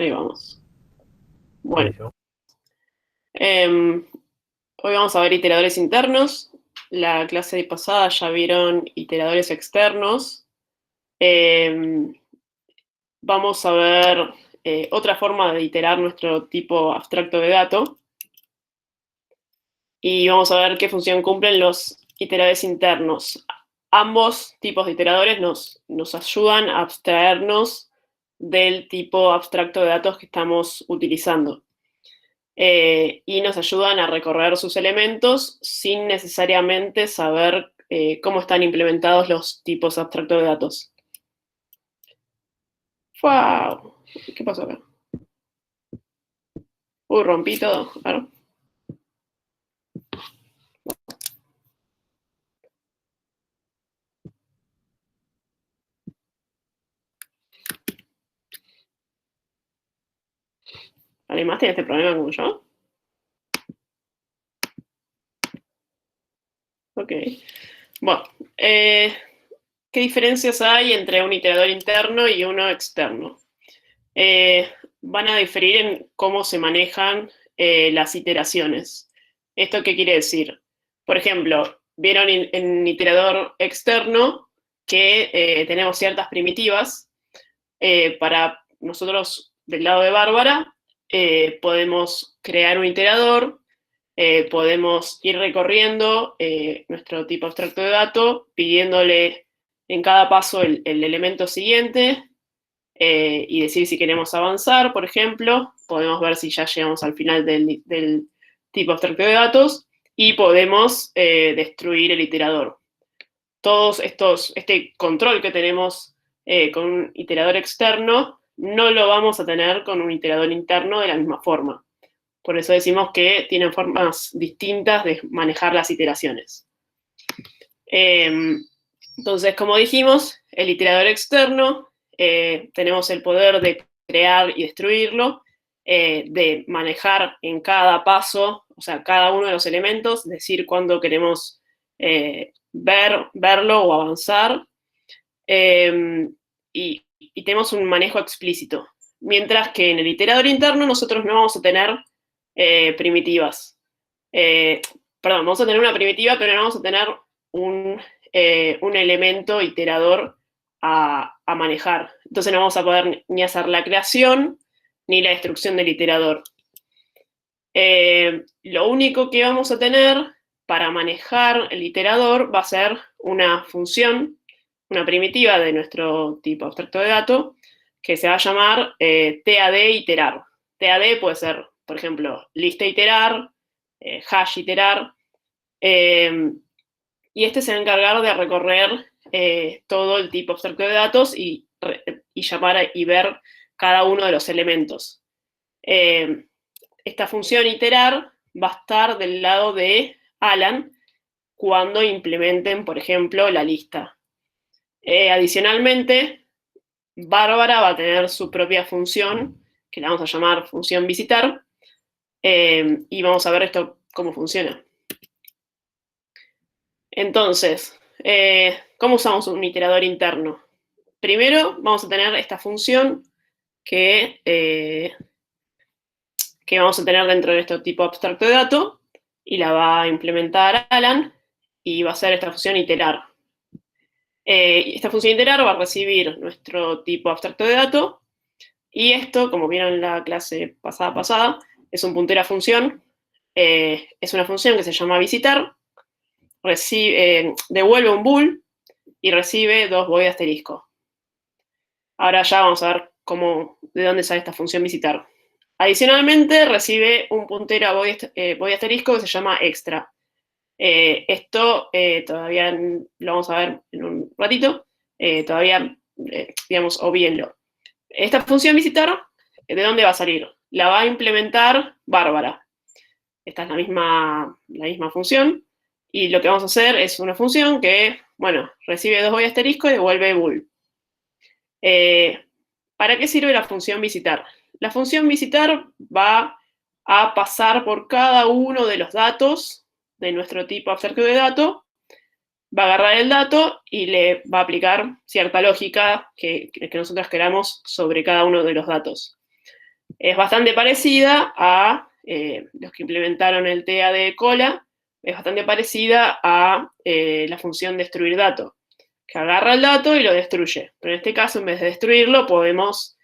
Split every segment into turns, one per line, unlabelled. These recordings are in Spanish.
Ahí vamos. Bueno,
Buenísimo.
em, hoy vamos a ver iteradores internos. La clase pasada ya vieron iteradores externos. Em, Vamos a ver otra forma de iterar nuestro tipo abstracto de dato. Y vamos a ver qué función cumplen los iteradores internos. Ambos tipos de iteradores nos ayudan a abstraernos del tipo abstracto de datos que estamos utilizando. Y nos ayudan a recorrer sus elementos sin necesariamente saber cómo están implementados los tipos abstractos de datos. ¡Wow! ¿Qué pasó acá? Uy, rompí todo. Claro. ¿Alguien más tiene este problema como yo? Ok. Bueno, ¿qué diferencias hay entre un iterador interno y uno externo? Van a diferir en cómo se manejan las iteraciones. ¿Esto qué quiere decir? Por ejemplo, vieron en iterador externo que tenemos ciertas primitivas. Para nosotros, del lado de Bárbara, podemos crear un iterador, podemos ir recorriendo nuestro tipo abstracto de dato, pidiéndole en cada paso el elemento siguiente, y decir si queremos avanzar, por ejemplo. Podemos ver si ya llegamos al final del tipo abstracto de datos y podemos destruir el iterador. Este control que tenemos con un iterador externo no lo vamos a tener con un iterador interno de la misma forma. Por eso decimos que tienen formas distintas de manejar las iteraciones. Entonces, como dijimos, el iterador externo, tenemos el poder de crear y destruirlo, de manejar en cada paso, o sea, cada uno de los elementos, decir cuándo queremos verlo o avanzar, y tenemos un manejo explícito. Mientras que en el iterador interno nosotros no vamos a tener primitivas. Eh, Perdón, vamos a tener una primitiva, pero no vamos a tener un elemento iterador a manejar. Entonces no vamos a poder ni hacer la creación ni la destrucción del iterador. Lo único que vamos a tener para manejar el iterador va a ser una función, una primitiva de nuestro tipo abstracto de dato, que se va a llamar TAD iterar. TAD puede ser, por ejemplo, lista iterar, hash iterar, y este se va a encargar de recorrer todo el tipo abstracto de datos y llamar y ver cada uno de los elementos. Esta función iterar va a estar del lado de Alan cuando implementen, por ejemplo, la lista. Adicionalmente, Bárbara va a tener su propia función, que la vamos a llamar función visitar, y vamos a ver esto cómo funciona. Entonces, ¿cómo usamos un iterador interno? Primero vamos a tener esta función que vamos a tener dentro de nuestro tipo abstracto de dato, y la va a implementar Alan, y va a ser esta función iterar. Esta función iterar va a recibir nuestro tipo abstracto de dato, y esto, como vieron en la clase pasada, es un puntero a función. Es una función que se llama visitar, devuelve un bool y recibe 2 void asterisco. Ahora ya vamos a ver de dónde sale esta función visitar. Adicionalmente, recibe un puntero a void asterisco que se llama extra. Esto todavía lo vamos a ver en un ratito. Todavía, digamos, obvíenlo. Esta función visitar, ¿de dónde va a salir? La va a implementar Bárbara. Esta es la misma función. Y lo que vamos a hacer es una función que, bueno, recibe 2 void asterisco y devuelve bool. ¿Para qué sirve la función visitar? La función visitar va a pasar por cada uno de los datos de nuestro tipo abstracto de dato, va a agarrar el dato y le va a aplicar cierta lógica que nosotros queramos sobre cada uno de los datos. Es bastante parecida a los que implementaron el TAD cola, es bastante parecida a la función destruir dato, que agarra el dato y lo destruye. Pero en este caso, en vez de destruirlo, podemos,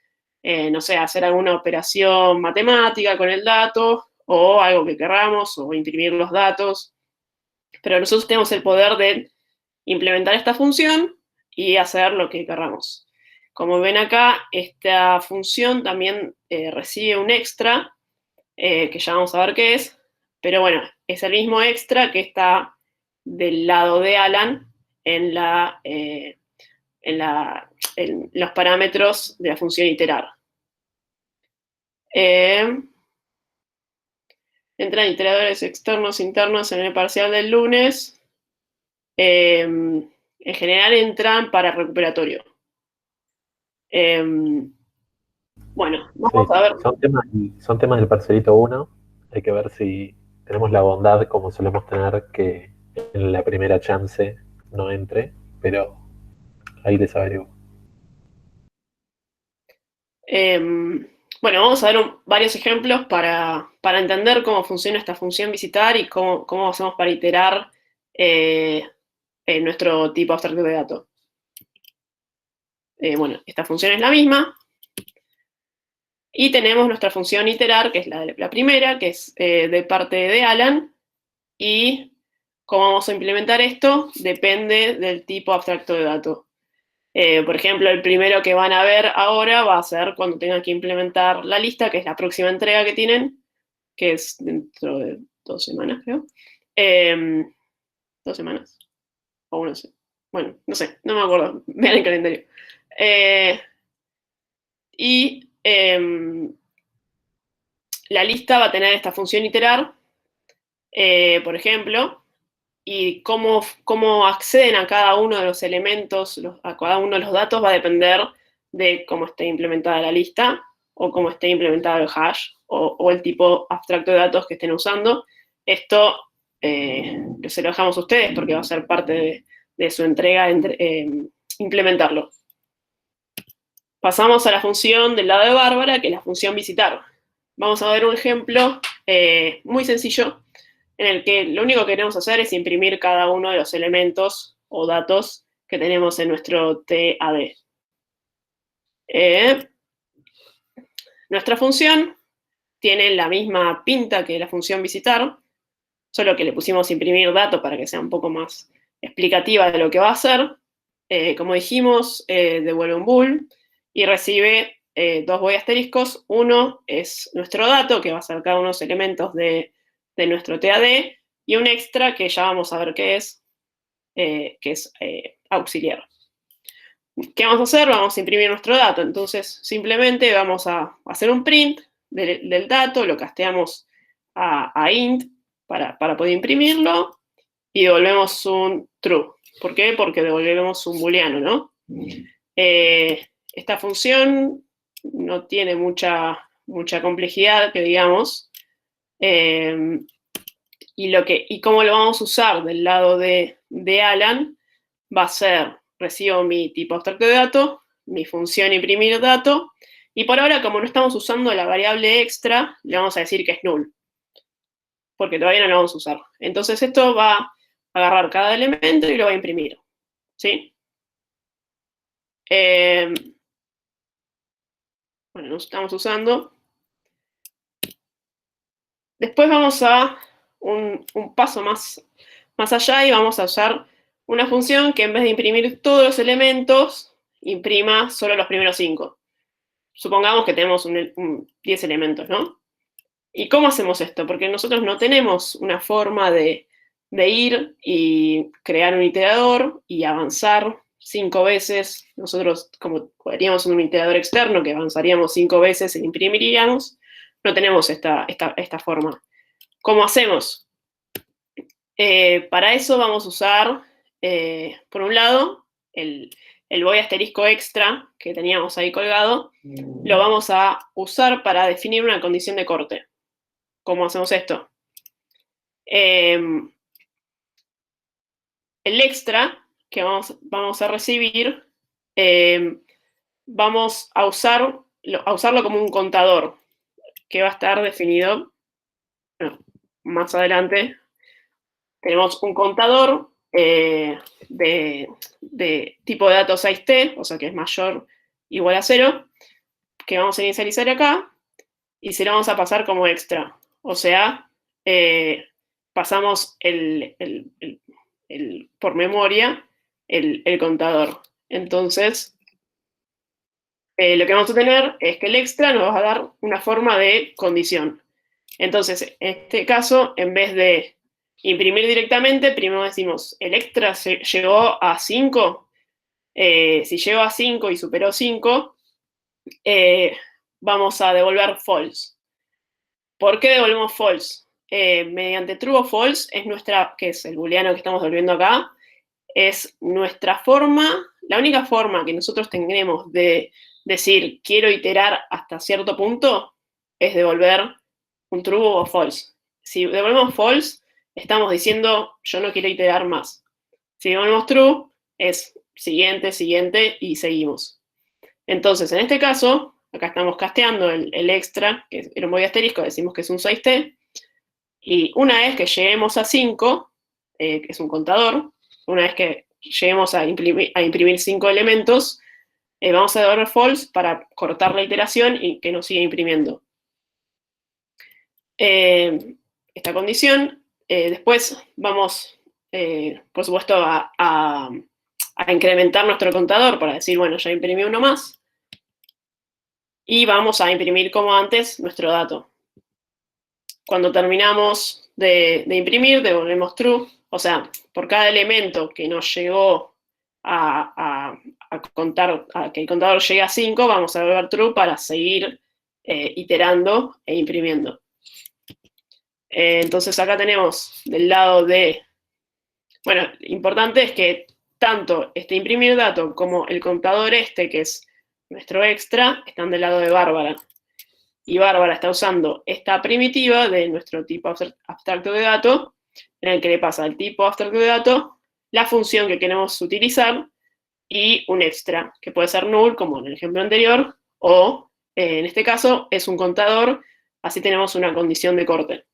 no sé, hacer alguna operación matemática con el dato, o algo que querramos, o imprimir los datos. Pero nosotros tenemos el poder de implementar esta función y hacer lo que querramos. Como ven acá, esta función también recibe un extra, que ya vamos a ver qué es, pero bueno, es el mismo extra que está del lado de Alan en, en los parámetros de la función iterar. Entran iteradores externos, internos en el parcial del lunes. En general entran para recuperatorio. Bueno, vamos
Sí,
a ver.
son temas del parcelito 1. Hay que ver si tenemos la bondad, como solemos tener, que en la primera chance no entre, pero ahí les averiguo.
Bueno, vamos a ver varios ejemplos para entender cómo funciona esta función visitar y cómo hacemos para iterar en nuestro tipo abstracto de datos. Bueno, esta función es la misma. Y tenemos nuestra función iterar, que es la primera, que es de parte de Alan. Y cómo vamos a implementar esto depende del tipo abstracto de datos. Por ejemplo, el primero que van a ver ahora va a ser cuando tengan que implementar la lista, que es la próxima entrega que tienen, que es dentro de 2 semanas, creo. 2 semanas. O no sé. Bueno, no sé, no me acuerdo. Vean el calendario. Y la lista va a tener esta función iterar, por ejemplo, y cómo acceden a cada uno de los elementos, a cada uno de los datos, va a depender de cómo esté implementada la lista o cómo esté implementado el hash o el tipo abstracto de datos que estén usando. Esto se lo dejamos a ustedes porque va a ser parte de su entrega implementarlo. Pasamos a la función del lado de Bárbara, que es la función visitar. Vamos a ver un ejemplo muy sencillo en el que lo único que queremos hacer es imprimir cada uno de los elementos o datos que tenemos en nuestro TAD. Nuestra función tiene la misma pinta que la función visitar, solo que le pusimos imprimir datos para que sea un poco más explicativa de lo que va a hacer. Como dijimos, devuelve un bool y recibe 2 voy asteriscos. Uno es nuestro dato, que va a ser cada uno de los elementos de nuestro TAD, y un extra que ya vamos a ver qué es, auxiliar. ¿Qué vamos a hacer? Vamos a imprimir nuestro dato. Entonces, simplemente vamos a hacer un print del dato, lo casteamos a int para poder imprimirlo y devolvemos un true. ¿Por qué? Porque devolvemos un booleano, ¿no? Esta función no tiene mucha complejidad, que digamos. Y cómo lo vamos a usar del lado de Alan va a ser, recibo mi tipo abstracto de dato, mi función imprimir dato, y por ahora, como no estamos usando la variable extra, le vamos a decir que es null, porque todavía no lo vamos a usar. Entonces esto va a agarrar cada elemento y lo va a imprimir, ¿sí? Bueno, no estamos usando. Después vamos a un paso más allá y vamos a usar una función que en vez de imprimir todos los elementos, imprima solo los primeros 5. Supongamos que tenemos 10 elementos, ¿no? ¿Y cómo hacemos esto? Porque nosotros no tenemos una forma de ir y crear un iterador y avanzar 5 veces. Nosotros, como haríamos un iterador externo, que avanzaríamos 5 veces e imprimiríamos, no tenemos esta forma. ¿Cómo hacemos? Para eso vamos a usar, por un lado, el voy asterisco extra que teníamos ahí colgado, lo vamos a usar para definir una condición de corte. ¿Cómo hacemos esto? El extra que vamos a recibir, vamos a usarlo como un contador. que va a estar definido, bueno, más adelante. Tenemos un contador de tipo de datos 6T, o sea que es mayor o igual a 0, que vamos a inicializar acá, y se lo vamos a pasar como extra. O sea, pasamos por memoria el contador. Entonces, lo que vamos a tener es que el extra nos va a dar una forma de condición. Entonces, en este caso, en vez de imprimir directamente, primero decimos, el extra llegó a 5. Si llegó a 5 y superó 5, vamos a devolver false. ¿Por qué devolvemos false? Mediante true o false es nuestra, que es el booleano que estamos devolviendo acá, es nuestra forma, la única forma que nosotros tendremos de decir quiero iterar hasta cierto punto es devolver un true o false. Si devolvemos false, estamos diciendo yo no quiero iterar más. Si devolvemos true, es siguiente, siguiente y seguimos. Entonces, en este caso, acá estamos casteando el extra, que era un body asterisco, decimos que es un 6T, y una vez que lleguemos a 5, que es un contador, una vez que lleguemos a imprimir 5 elementos, vamos a devolver false para cortar la iteración y que nos siga imprimiendo. Esta condición, después vamos, por supuesto, a incrementar nuestro contador para decir, bueno, ya imprimí uno más, y vamos a imprimir como antes nuestro dato. Cuando terminamos de imprimir, devolvemos true. O sea, por cada elemento que nos llegó a contar, a que el contador llegue a 5, vamos a devolver true para seguir iterando e imprimiendo. Entonces acá tenemos del lado de... Bueno, importante es que tanto este imprimir dato como el contador este, que es nuestro extra, están del lado de Bárbara. Y Bárbara está usando esta primitiva de nuestro tipo abstracto de dato, en el que le pasa al tipo abstracto de dato la función que queremos utilizar y un extra, que puede ser null, como en el ejemplo anterior, o en este caso es un contador, así tenemos una condición de corte.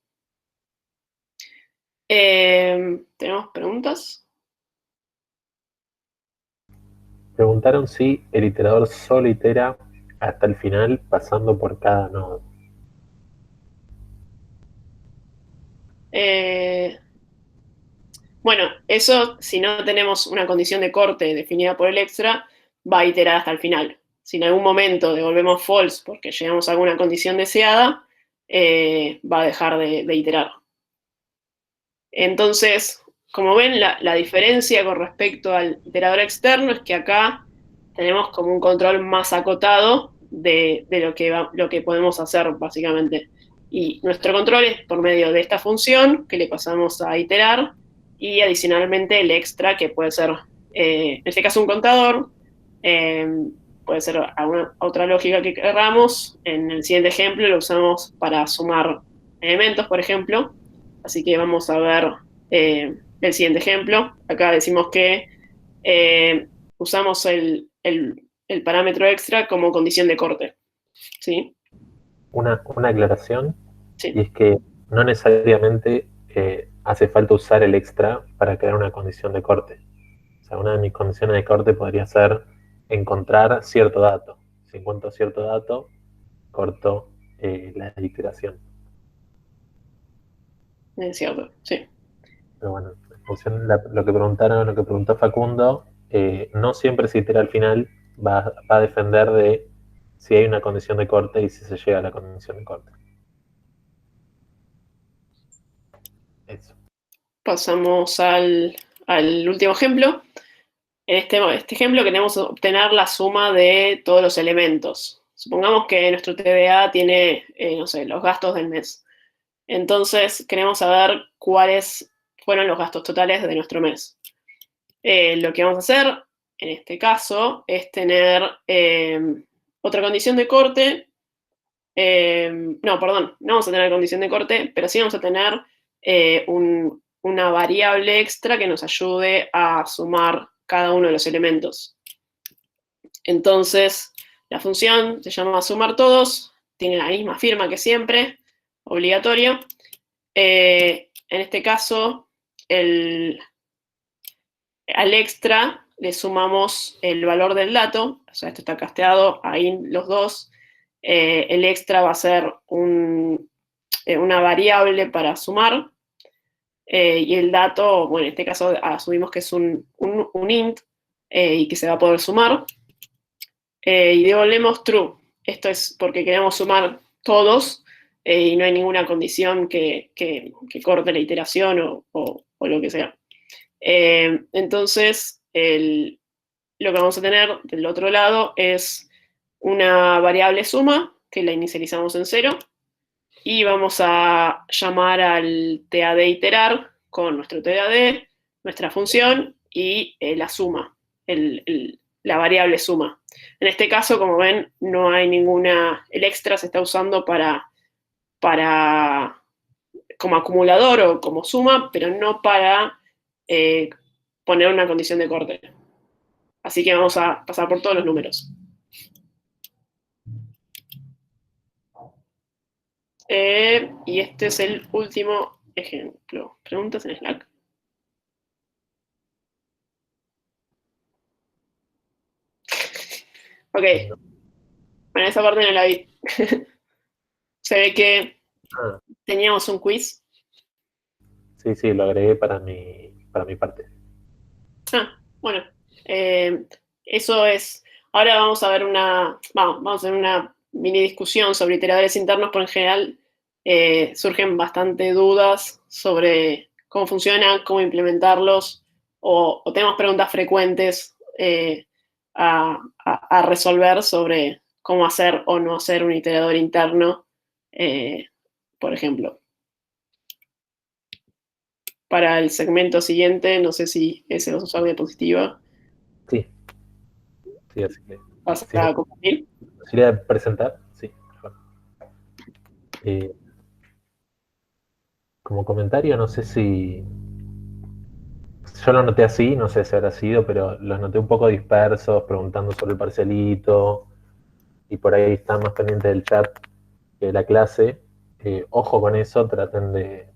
¿Tenemos preguntas?
Preguntaron si el iterador solo itera hasta el final pasando por cada nodo.
Bueno, eso si no tenemos una condición de corte definida por el extra, va a iterar hasta el final. Si en algún momento devolvemos false porque llegamos a alguna condición deseada, va a dejar de iterar. Entonces, como ven, la diferencia con respecto al iterador externo es que acá tenemos como un control más acotado de lo que podemos hacer, básicamente. Y nuestro control es por medio de esta función que le pasamos a iterar y adicionalmente el extra, que puede ser, en este caso, un contador, puede ser alguna otra lógica que queramos. En el siguiente ejemplo lo usamos para sumar elementos, por ejemplo. Así que vamos a ver el siguiente ejemplo. Acá decimos que usamos el parámetro extra como condición de corte. ¿Sí?
Una aclaración,
Sí.
y es que no necesariamente hace falta usar el extra para crear una condición de corte. O sea, una de mis condiciones de corte podría ser encontrar cierto dato. Si encuentro cierto dato, corto la iteración.
Es cierto, sí.
Pero bueno, en función de lo que preguntaron, lo que preguntó Facundo, no siempre se itera al final, va a defender de si hay una condición de corte y si se llega a la condición de corte. Eso.
Pasamos al último ejemplo. En este ejemplo queremos obtener la suma de todos los elementos. Supongamos que nuestro TDA tiene, no sé, los gastos del mes. Entonces queremos saber cuáles fueron los gastos totales de nuestro mes. Lo que vamos a hacer en este caso es tener otra condición de corte. No, perdón, no vamos a tener condición de corte, pero sí vamos a tener una variable extra que nos ayude a sumar cada uno de los elementos. Entonces, la función se llama sumar todos, tiene la misma firma que siempre, obligatorio. En este caso, al extra le sumamos el valor del dato, o sea, esto está casteado ahí los dos. El extra va a ser una variable para sumar, y el dato, bueno, en este caso asumimos que es un int, y que se va a poder sumar. Y devolvemos true. Esto es porque queremos sumar todos, y no hay ninguna condición que corte la iteración o lo que sea. Entonces, lo que vamos a tener del otro lado es una variable suma, que la inicializamos en 0, y vamos a llamar al TAD iterar con nuestro TAD, nuestra función y la suma, la variable suma. En este caso, como ven, no hay ninguna, el extra se está usando para como acumulador o como suma, pero no para poner una condición de corte. Así que vamos a pasar por todos los números. Y este es el último ejemplo. ¿Preguntas en Slack? Ok. Bueno, esa parte no la vi. Se ve que teníamos un quiz.
Sí, lo agregué para mi parte.
Bueno. Eso es. Ahora vamos a ver vamos a ver una mini discusión sobre iteradores internos, pero en general surgen bastante dudas sobre cómo funcionan, cómo implementarlos, o tenemos preguntas frecuentes a resolver sobre cómo hacer o no hacer un iterador interno, por ejemplo. Para el segmento siguiente, no sé si ese va a usar diapositiva.
Sí, así que.
¿Vas
Si
a
me
compartir?
gustaría presentar, sí, mejor. Como comentario, no sé si. Yo lo noté así, no sé si habrá sido, pero los noté un poco dispersos, preguntando sobre el parcialito, y por ahí están más pendientes del chat que de la clase. Ojo con eso, traten de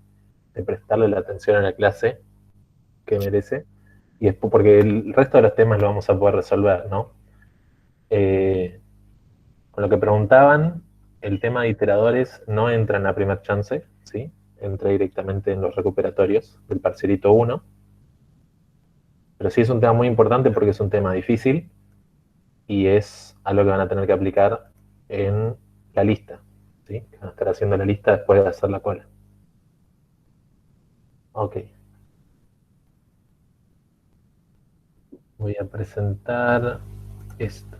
prestarle la atención a la clase que merece, y después, porque el resto de los temas lo vamos a poder resolver, ¿no? Con lo que preguntaban, el tema de iteradores no entra en la primera chance, ¿sí? Entra directamente en los recuperatorios del parcialito 1. Pero sí es un tema muy importante porque es un tema difícil y es algo que van a tener que aplicar en la lista, ¿sí? Que van a estar haciendo la lista después de hacer la cola. Ok. Voy a presentar esto.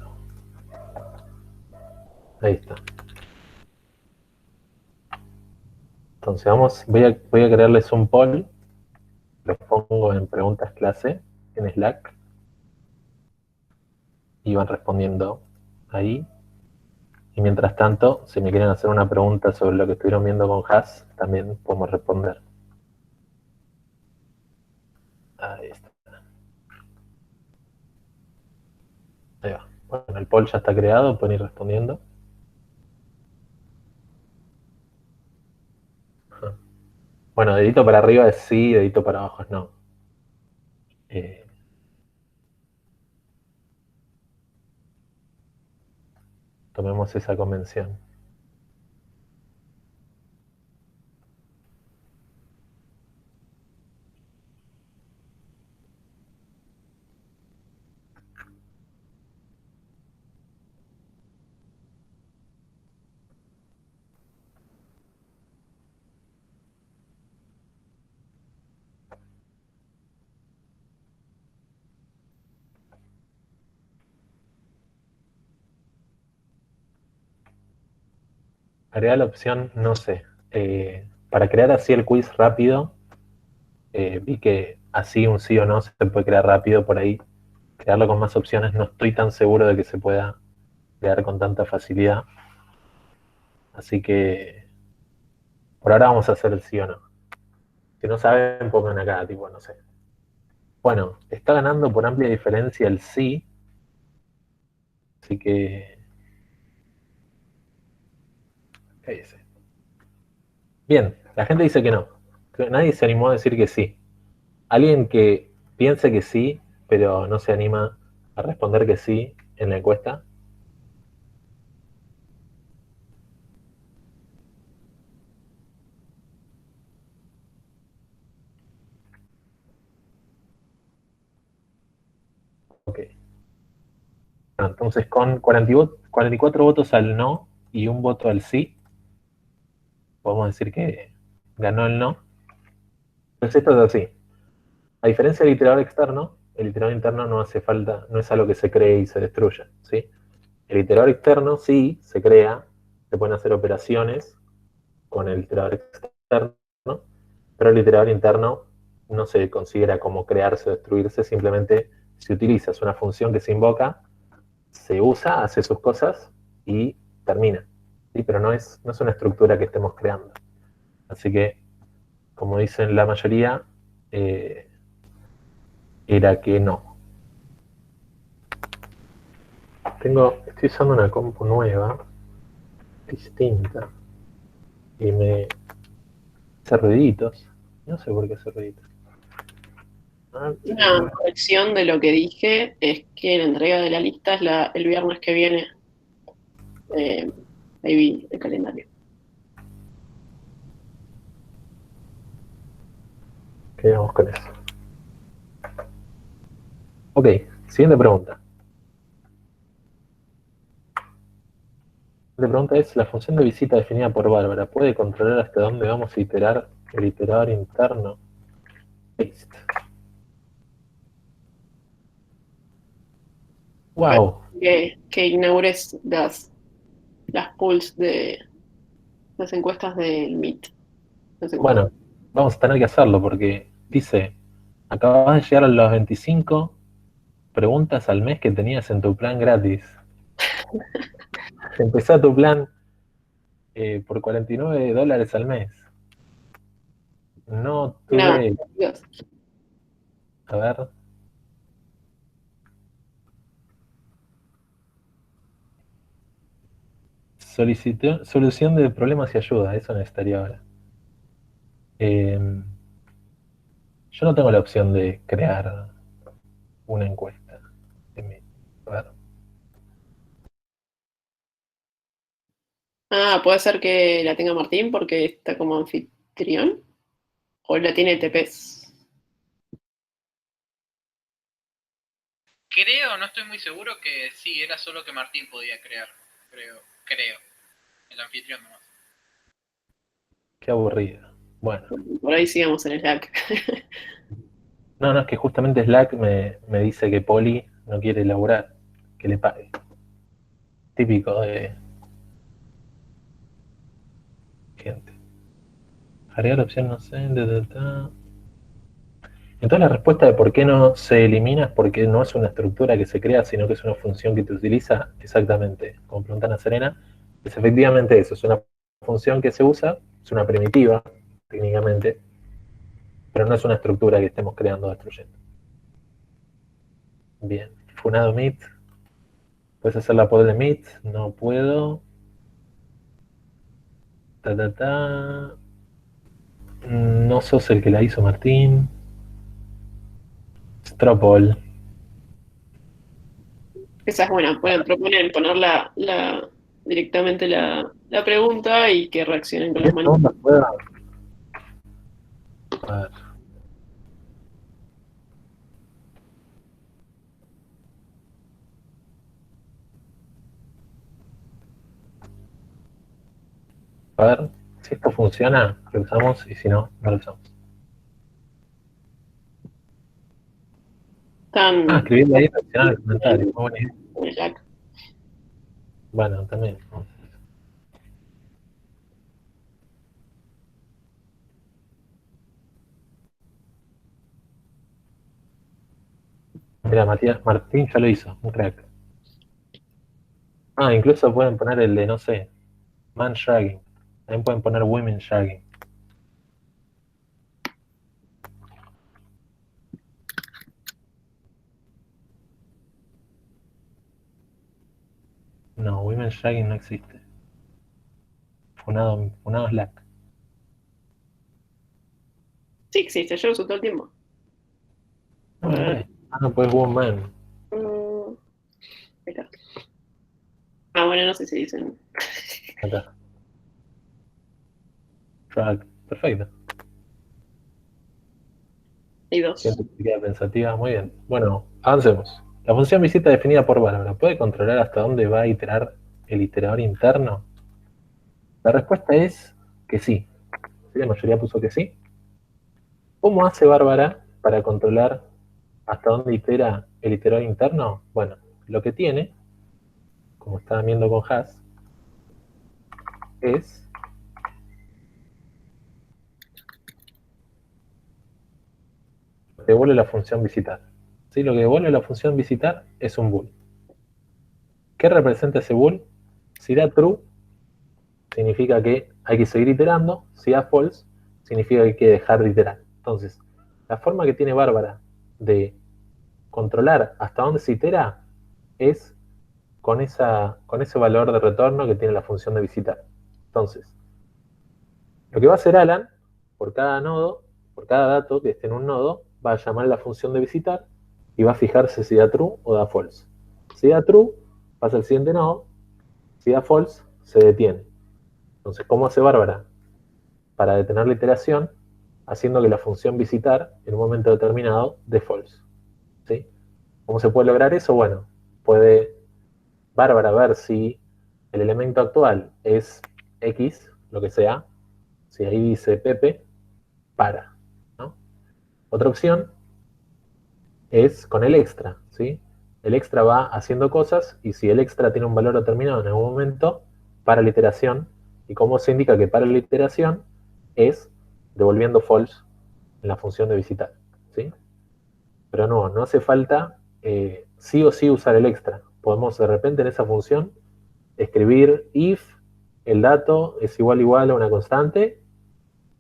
Ahí está. Entonces voy a crearles un poll. Los pongo en preguntas clase en Slack y van respondiendo ahí. Y mientras tanto, si me quieren hacer una pregunta sobre lo que estuvieron viendo con Has, también podemos responder. Ahí está. Ahí va. Bueno, el poll ya está creado, pueden ir respondiendo. Bueno, dedito para arriba es sí, dedito para abajo es no. Tomemos esa convención. Agregar la opción no sé. Para crear así el quiz rápido, vi que así un sí o no se puede crear rápido por ahí. Crearlo con más opciones no estoy tan seguro de que se pueda crear con tanta facilidad. Así que por ahora vamos a hacer el sí o no. Si no saben, pongan acá, tipo, no sé. Bueno, está ganando por amplia diferencia el sí. Así que Sí. Bien, la gente dice que no. Que nadie se animó a decir que sí. Alguien que piense que sí, pero no se anima a responder que sí en la encuesta. Ok. Bueno, entonces, con 44 votos al no y un voto al sí, podemos decir que ganó el no. Entonces, esto es así. A diferencia del iterador externo, el iterador interno no hace falta, no es algo que se cree y se destruya, ¿sí? El iterador externo sí se crea, se pueden hacer operaciones con el iterador externo, pero el iterador interno no se considera como crearse o destruirse, simplemente se utiliza, es una función que se invoca, se usa, hace sus cosas y termina. ¿Sí? Pero no es una estructura que estemos creando. Así que, como dicen la mayoría, eh, era que no. Estoy usando una compu nueva, distinta, y me hace ruiditos. No sé por qué hace ruiditos. Ah,
Una corrección de lo que dije es que la entrega de la lista es el viernes que viene. Eh, ahí vi el calendario.
quedamos con eso. Ok, siguiente pregunta. La pregunta es, la función de visita definida por Bárbara, ¿puede controlar hasta dónde vamos a iterar el iterador interno? Paste. Wow.
Que inaugures las polls de las encuestas del Meet. Las encuestas.
Bueno, vamos a tener que hacerlo porque dice, acabas de llegar a las 25 preguntas al mes que tenías en tu plan gratis. Empezá tu plan por $49 al mes. No
No,
tuve,
Dios.
a ver, solicité solución de problemas y ayuda, eso necesitaría ahora. Eh, yo no tengo la opción de crear una encuesta. A ver,
Ah, puede ser que la tenga Martín porque está como anfitrión. O la tiene TPS.
Creo, no estoy muy seguro que sí, era solo que Martín podía crear. Creo. El anfitrión nomás.
qué aburrido. Bueno,
Por ahí sigamos en Slack.
no, es que justamente Slack me dice que Poli no quiere elaborar, que le pague. Típico de gente. Agregar opción, no sé, Entonces la respuesta de por qué no se elimina es porque no es una estructura que se crea, sino que es una función que te utiliza exactamente, como pregunta Ana Serena, es efectivamente eso, es una función que se usa, es una primitiva, técnicamente, pero no es una estructura que estemos creando o destruyendo. Bien, funado Meet, puedes hacer la pod de Meet, no puedo. Ta, ta, ta. No sos el que la hizo Martín. Stropol.
Esa es buena. Pueden proponer poner directamente la pregunta y que reaccionen con las
10
manos.
segundos puedo. A ver. A ver si esto funciona, lo usamos y si no, no lo usamos. Ah,
Están
escribirle ahí y reaccionar al comentario. Muy buena idea.
en Slack.
Bueno, también. Mira, Matías Martín ya lo hizo, un crack. Ah, incluso pueden poner el de, no sé, man shagging. También pueden poner women shagging. No, women shagging no existe. funado Slack.
Sí existe, yo lo uso todo el tiempo.
No, no, pues woman.
Mm, ahí está. Ah, bueno, no sé si dicen.
Acá. Track. Perfecto.
Hay dos.
Gente que queda pensativa. Muy bien. Bueno, avancemos. La función visita definida por Bárbara, ¿puede controlar hasta dónde va a iterar el iterador interno? La respuesta es que sí. Sí, la mayoría puso que sí. ¿Cómo hace Bárbara para controlar hasta dónde itera el iterador interno? Bueno, lo que tiene, como estaban viendo con Haas, es devuelve la función visitar. ¿Sí? Lo que devuelve la función visitar es un bool. ¿Qué representa ese bool? Si da true, significa que hay que seguir iterando. Si da false, significa que hay que dejar de iterar. Entonces, la forma que tiene Bárbara de controlar hasta dónde se itera es con ese valor de retorno que tiene la función de visitar. Entonces, lo que va a hacer Alan, por cada nodo, por cada dato que esté en un nodo, va a llamar a la función de visitar y va a fijarse si da true o da false. Si da true, pasa al siguiente nodo. Si da false, se detiene. Entonces, ¿cómo hace Bárbara? Para detener la iteración, haciendo que la función visitar en un momento determinado dé false. ¿Sí? ¿Cómo se puede lograr eso? Bueno, puede Bárbara ver si el elemento actual es X, lo que sea. Si ahí dice Pepe, para. ¿No? Otra opción es con el extra, ¿sí? El extra va haciendo cosas y si el extra tiene un valor determinado en algún momento, para la iteración. ¿Y cómo se indica que para la iteración? Es devolviendo false en la función de visitar, ¿sí? Pero no hace falta sí o sí usar el extra. Podemos de repente en esa función escribir if el dato es igual a una constante,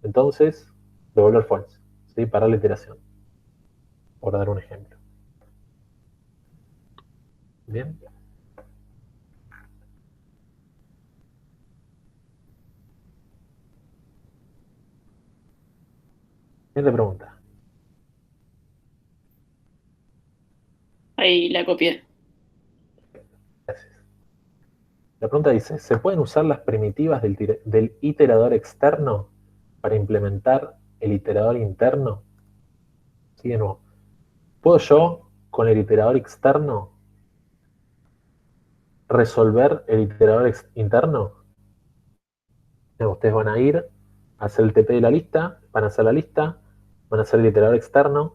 entonces devolver false, ¿sí? Para la iteración, por dar un ejemplo. Bien. Siguiente pregunta.
Ahí la copié.
Gracias. La pregunta dice, ¿se pueden usar las primitivas del iterador externo para implementar el iterador interno? Sí, de nuevo. ¿Puedo yo, con el iterador externo, resolver el iterador interno? Ustedes van a ir a hacer el TP de la lista, van a hacer la lista, van a hacer el iterador externo,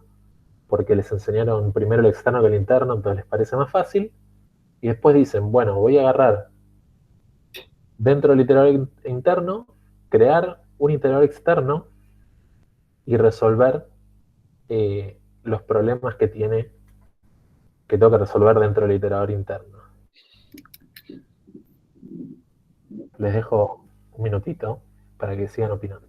porque les enseñaron primero el externo que el interno, entonces les parece más fácil, y después dicen, bueno, voy a agarrar dentro del iterador interno, crear un iterador externo y resolver los problemas que tengo que resolver dentro del iterador interno. Les dejo un minutito para que sigan opinando.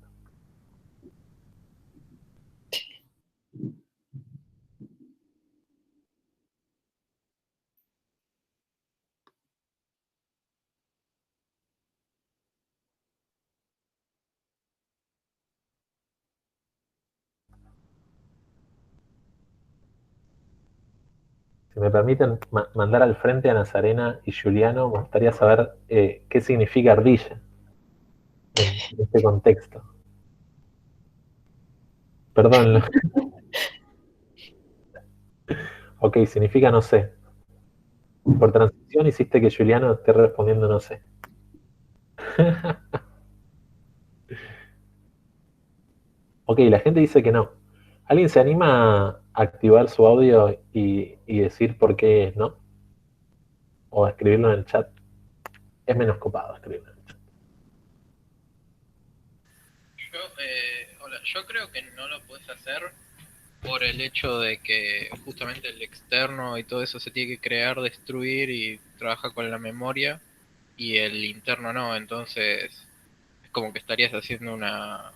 Si me permiten mandar al frente a Nazarena y Juliano, me gustaría saber qué significa ardilla en este contexto. Perdón. Ok, significa no sé. Por transición hiciste que Juliano esté respondiendo no sé. Ok, la gente dice que no. ¿Alguien se anima a activar su audio y decir por qué no? O a escribirlo en el chat. Es menos copado escribirlo en el chat.
Hola, yo creo que no lo puedes hacer por el hecho de que justamente el externo y todo eso se tiene que crear, destruir y trabaja con la memoria y el interno no, entonces es como que estarías haciendo una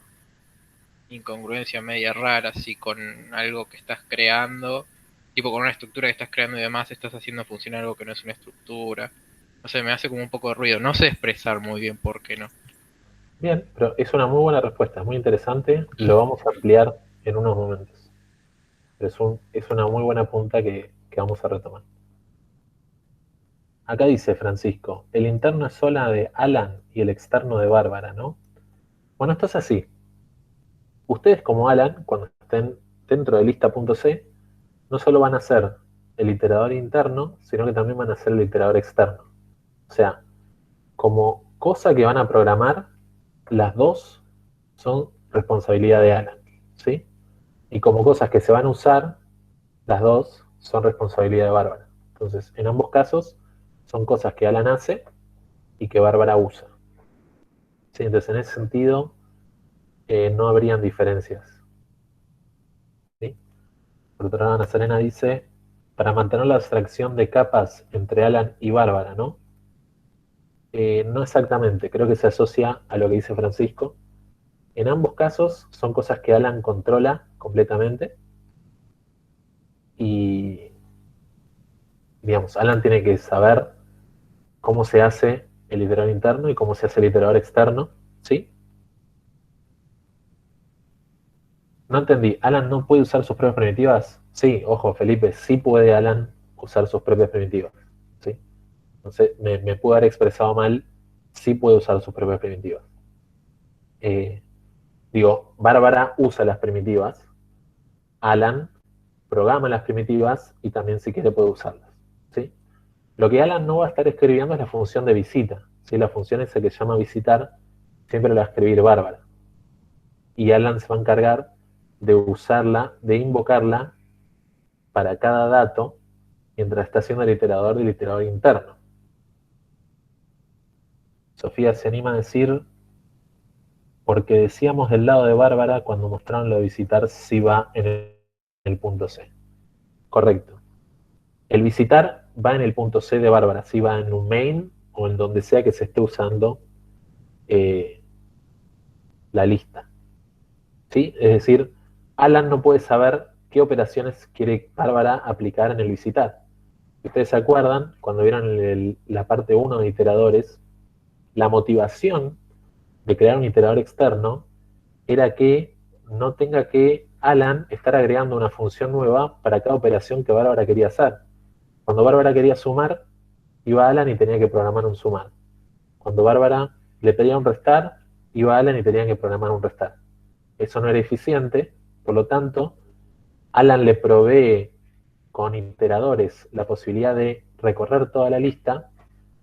incongruencia media rara así con algo que estás creando, tipo con una estructura que estás creando y demás estás haciendo funcionar algo que no es una estructura. No sé, me hace como un poco de ruido, no sé expresar muy bien por qué no.
Bien, pero es una muy buena respuesta, es muy interesante. Lo vamos a ampliar en unos momentos. Pero es una muy buena punta que vamos a retomar. Acá dice Francisco, el interno es sola de Alan y el externo de Bárbara, ¿no? Bueno, esto es así. Ustedes como Alan, cuando estén dentro de lista.c, no solo van a ser el iterador interno, sino que también van a ser el iterador externo. O sea, como cosa que van a programar, las dos son responsabilidad de Alan, ¿sí? Y como cosas que se van a usar, las dos son responsabilidad de Bárbara. Entonces, en ambos casos, son cosas que Alan hace y que Bárbara usa. ¿Sí? Entonces, en ese sentido, no habrían diferencias. ¿Sí? Por otro lado, Ana Serena dice, para mantener la abstracción de capas entre Alan y Bárbara, ¿no? No exactamente, creo que se asocia a lo que dice Francisco. En ambos casos son cosas que Alan controla completamente y, digamos, Alan tiene que saber cómo se hace el iterador interno y cómo se hace el iterador externo, ¿sí? No entendí, ¿Alan no puede usar sus propias primitivas? Sí, ojo, Felipe, sí puede Alan usar sus propias primitivas, ¿sí? Entonces, me pude haber expresado mal, sí puede usar sus propias primitivas. Eh, Digo, Bárbara usa las primitivas, Alan programa las primitivas y también si quiere puede usarlas, ¿sí? Lo que Alan no va a estar escribiendo es la función de visita, ¿sí? La función esa que se llama visitar siempre la va a escribir Bárbara. Y Alan se va a encargar de usarla, de invocarla para cada dato mientras está haciendo el iterador del iterador interno. Sofía se anima a decir, porque decíamos del lado de Bárbara cuando mostraron lo de visitar si va en el punto C. Correcto. El visitar va en el punto C de Bárbara, si va en un main o en donde sea que se esté usando eh, la lista. ¿Sí? Es decir, Alan no puede saber qué operaciones quiere Bárbara aplicar en el visitar. Ustedes se acuerdan, cuando vieron la parte 1 de iteradores, la motivación de crear un iterador externo era que no tenga que Alan estar agregando una función nueva para cada operación que Bárbara quería hacer. Cuando Bárbara quería sumar, iba Alan y tenía que programar un sumar. Cuando Bárbara le pedía un restar, iba Alan y tenía que programar un restar. Eso no era eficiente, por lo tanto, Alan le provee con iteradores la posibilidad de recorrer toda la lista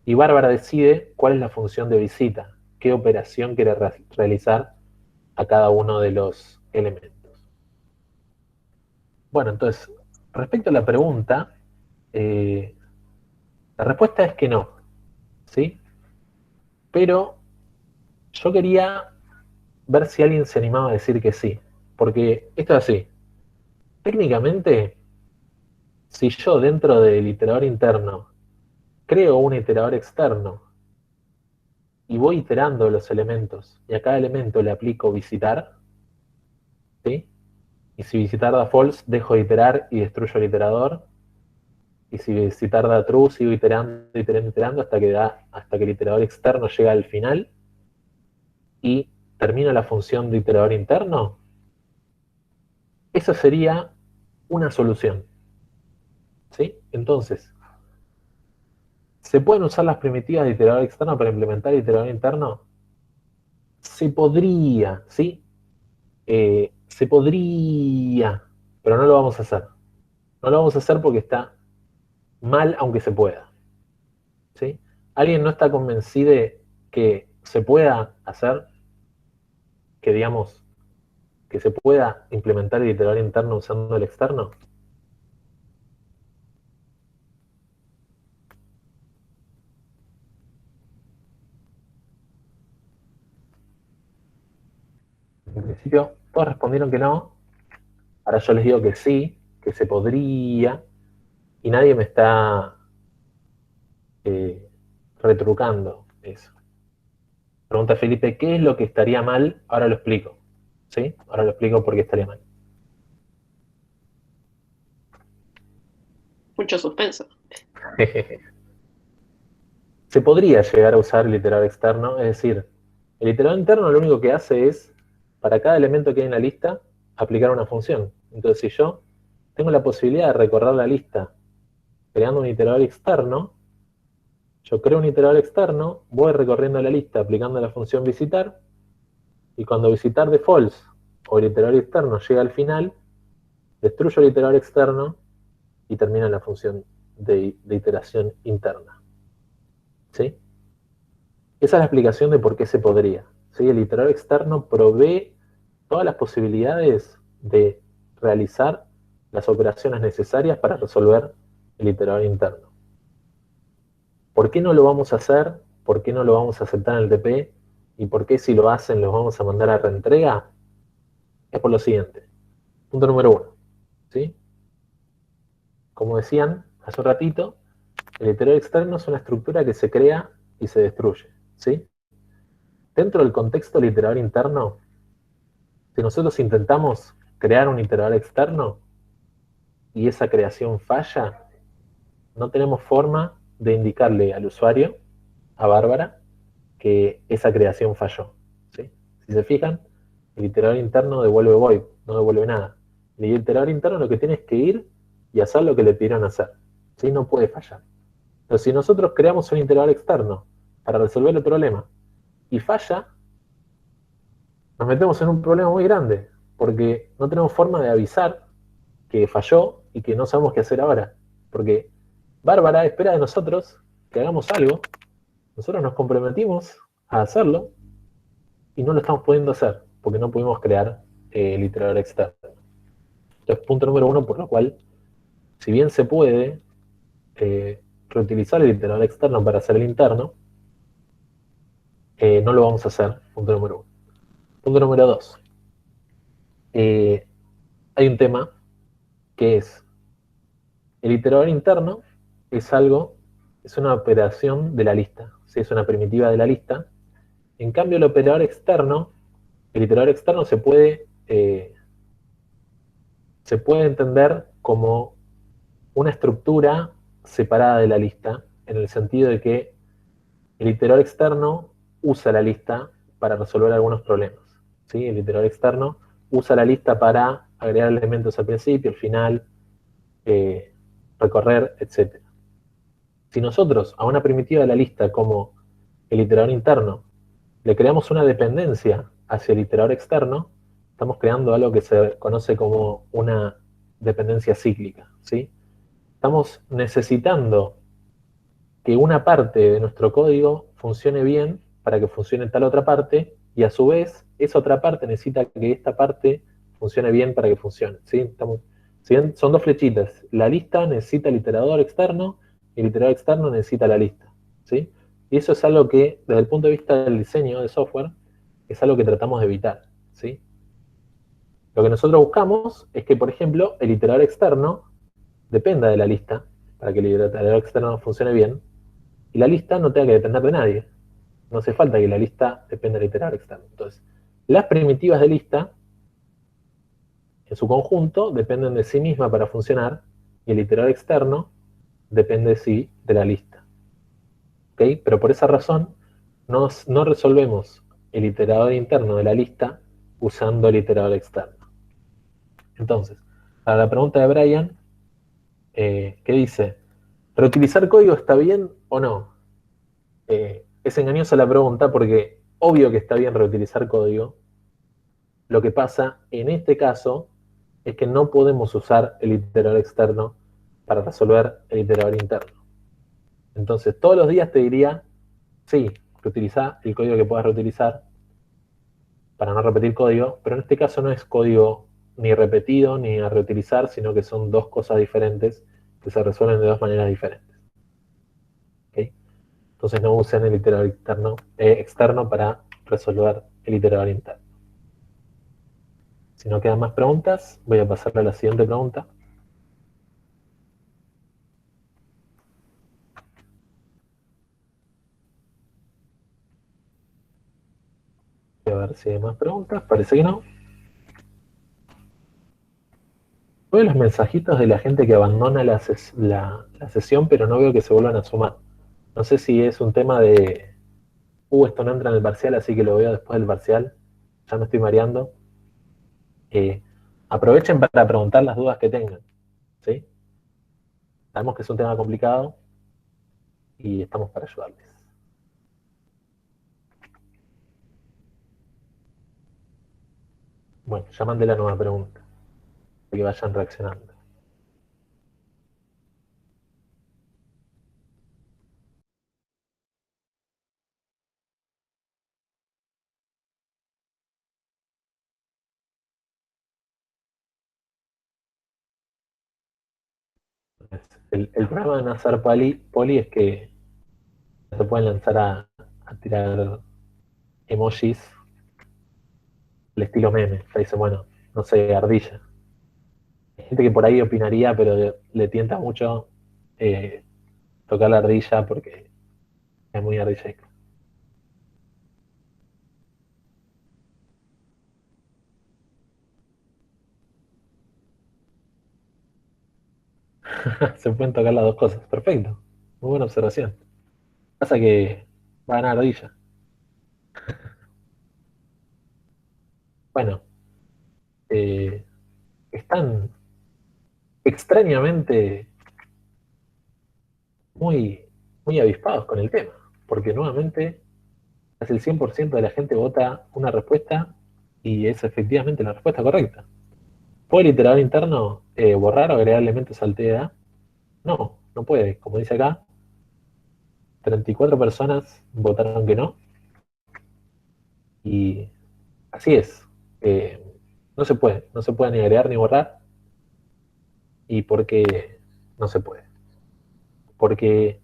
y Bárbara decide cuál es la función de visita, qué operación quiere realizar a cada uno de los elementos. Bueno, entonces, respecto a la pregunta, eh, la respuesta es que no, ¿sí? Pero yo quería ver si alguien se animaba a decir que sí, porque esto es así. Técnicamente, si yo dentro del iterador interno creo un iterador externo y voy iterando los elementos y a cada elemento le aplico visitar, ¿sí? Y si visitar da false, dejo de iterar y destruyo el iterador. Y si visitar da true, sigo iterando, iterando, iterando hasta que el iterador externo llega al final y termina la función de iterador interno. Eso sería una solución, ¿sí? Entonces, ¿se pueden usar las primitivas de iterador externo para implementar el iterador interno? Se podría, ¿sí? Se podría, pero no lo vamos a hacer. No lo vamos a hacer porque está mal, aunque se pueda, ¿sí? ¿Alguien no está convencido de que se pueda hacer, que digamos, que se pueda implementar el iterador interno usando el externo? En principio, todos respondieron que no. Ahora yo les digo que sí, que se podría, y nadie me está eh, retrucando eso. Pregunta Felipe, ¿qué es lo que estaría mal? Ahora lo explico. ¿Sí? Ahora lo explico por qué estaría mal.
Mucho suspenso.
Se podría llegar a usar el iterador externo, es decir, El iterador interno lo único que hace es, para cada elemento que hay en la lista, aplicar una función. Entonces, si yo tengo la posibilidad de recorrer la lista creando un iterador externo, yo creo un iterador externo, voy recorriendo la lista aplicando la función visitar, y cuando visitar de false o el iterador externo llega al final, destruyo el iterador externo y termina la función de iteración interna. ¿Sí? Esa es la explicación de por qué se podría. ¿Sí? El iterador externo provee todas las posibilidades de realizar las operaciones necesarias para resolver el iterador interno. ¿Por qué no lo vamos a hacer? ¿Por qué no lo vamos a aceptar en el TP? ¿Y por qué si lo hacen los vamos a mandar a reentrega? Es por lo siguiente. Punto número 1. ¿Sí? Como decían hace un ratito, el iterador externo es una estructura que se crea y se destruye. ¿Sí? Dentro del contexto del iterador interno, si nosotros intentamos crear un iterador externo y esa creación falla, no tenemos forma de indicarle al usuario, a Bárbara, que esa creación falló. ¿Sí? Si se fijan, el iterador interno devuelve void, no devuelve nada. El iterador interno lo que tiene es que ir y hacer lo que le pidieron hacer. ¿Sí? No puede fallar. Pero si nosotros creamos un iterador externo para resolver el problema y falla, nos metemos en un problema muy grande, porque no tenemos forma de avisar que falló y que no sabemos qué hacer ahora. Porque Bárbara espera de nosotros que hagamos algo, nosotros nos comprometimos a hacerlo y no lo estamos pudiendo hacer, porque no pudimos crear el iterador externo. Entonces, punto número 1, por lo cual, si bien se puede reutilizar el iterador externo para hacer el interno, no lo vamos a hacer, punto número 1. Punto número 2. Hay un tema que es, el iterador interno es una operación de la lista, ¿sí? Es una primitiva de la lista. En cambio, el iterador externo se puede entender como una estructura separada de la lista, en el sentido de que el iterador externo usa la lista para resolver algunos problemas. ¿Sí? El iterador externo usa la lista para agregar elementos al principio, al final, recorrer, etc. Si nosotros a una primitiva de la lista como el iterador interno le creamos una dependencia hacia el iterador externo, estamos creando algo que se conoce como una dependencia cíclica. ¿Sí? Estamos necesitando que una parte de nuestro código funcione bien para que funcione tal otra parte, y a su vez, esa otra parte necesita que esta parte funcione bien para que funcione. ¿Sí? Si bien son dos flechitas, la lista necesita el iterador externo y el iterador externo necesita la lista. ¿Sí? Y eso es algo que, desde el punto de vista del diseño de software, es algo que tratamos de evitar. ¿Sí? Lo que nosotros buscamos es que, por ejemplo, el iterador externo dependa de la lista para que el iterador externo funcione bien, y la lista no tenga que depender de nadie. No hace falta que la lista dependa del iterador externo. Entonces, las primitivas de lista, en su conjunto, dependen de sí misma para funcionar, y el iterador externo depende de sí de la lista. ¿Okay? Pero por esa razón, no resolvemos el iterador interno de la lista usando el iterador externo. Entonces, para la pregunta de Brian, ¿qué dice? ¿Reutilizar código está bien o no? Es engañosa la pregunta porque obvio que está bien reutilizar código. Lo que pasa en este caso es que no podemos usar el iterador externo para resolver el iterador interno. Entonces, todos los días te diría, sí, reutiliza el código que puedas reutilizar para no repetir código, pero en este caso no es código ni repetido ni a reutilizar, sino que son dos cosas diferentes que se resuelven de dos maneras diferentes. ¿Okay? Entonces no usen el iterador externo para resolver el iterador interno. Si no quedan más preguntas, voy a pasarle a la siguiente pregunta. Voy a ver si hay más preguntas. Parece que no. Veo los mensajitos de la gente que abandona la sesión, pero no veo que se vuelvan a sumar. No sé si es un tema de esto no entra en el parcial, así que lo veo después del parcial, ya me estoy mareando. Aprovechen para preguntar las dudas que tengan, ¿sí? Sabemos que es un tema complicado y estamos para ayudarles. Bueno, ya mandé la nueva pregunta, para que vayan reaccionando. El problema de no hacer poli es que se pueden lanzar a tirar emojis el estilo meme. Te dicen, bueno, no sé, ardilla. Hay gente que por ahí opinaría, pero le tienta mucho eh, tocar la ardilla porque es muy ardillesco. Se pueden tocar las dos cosas. Perfecto. Muy buena observación. Pasa que va a ganar ardilla. Bueno, están extrañamente muy, muy avispados con el tema, porque nuevamente casi el 100% de la gente vota una respuesta y es efectivamente la respuesta correcta. ¿Puede el iterador interno borrar o agregar elementos al TDA? No, no puede. Como dice acá, 34 personas votaron que no y así es. Eh, no se puede ni agregar ni borrar. ¿Y por qué no se puede? Porque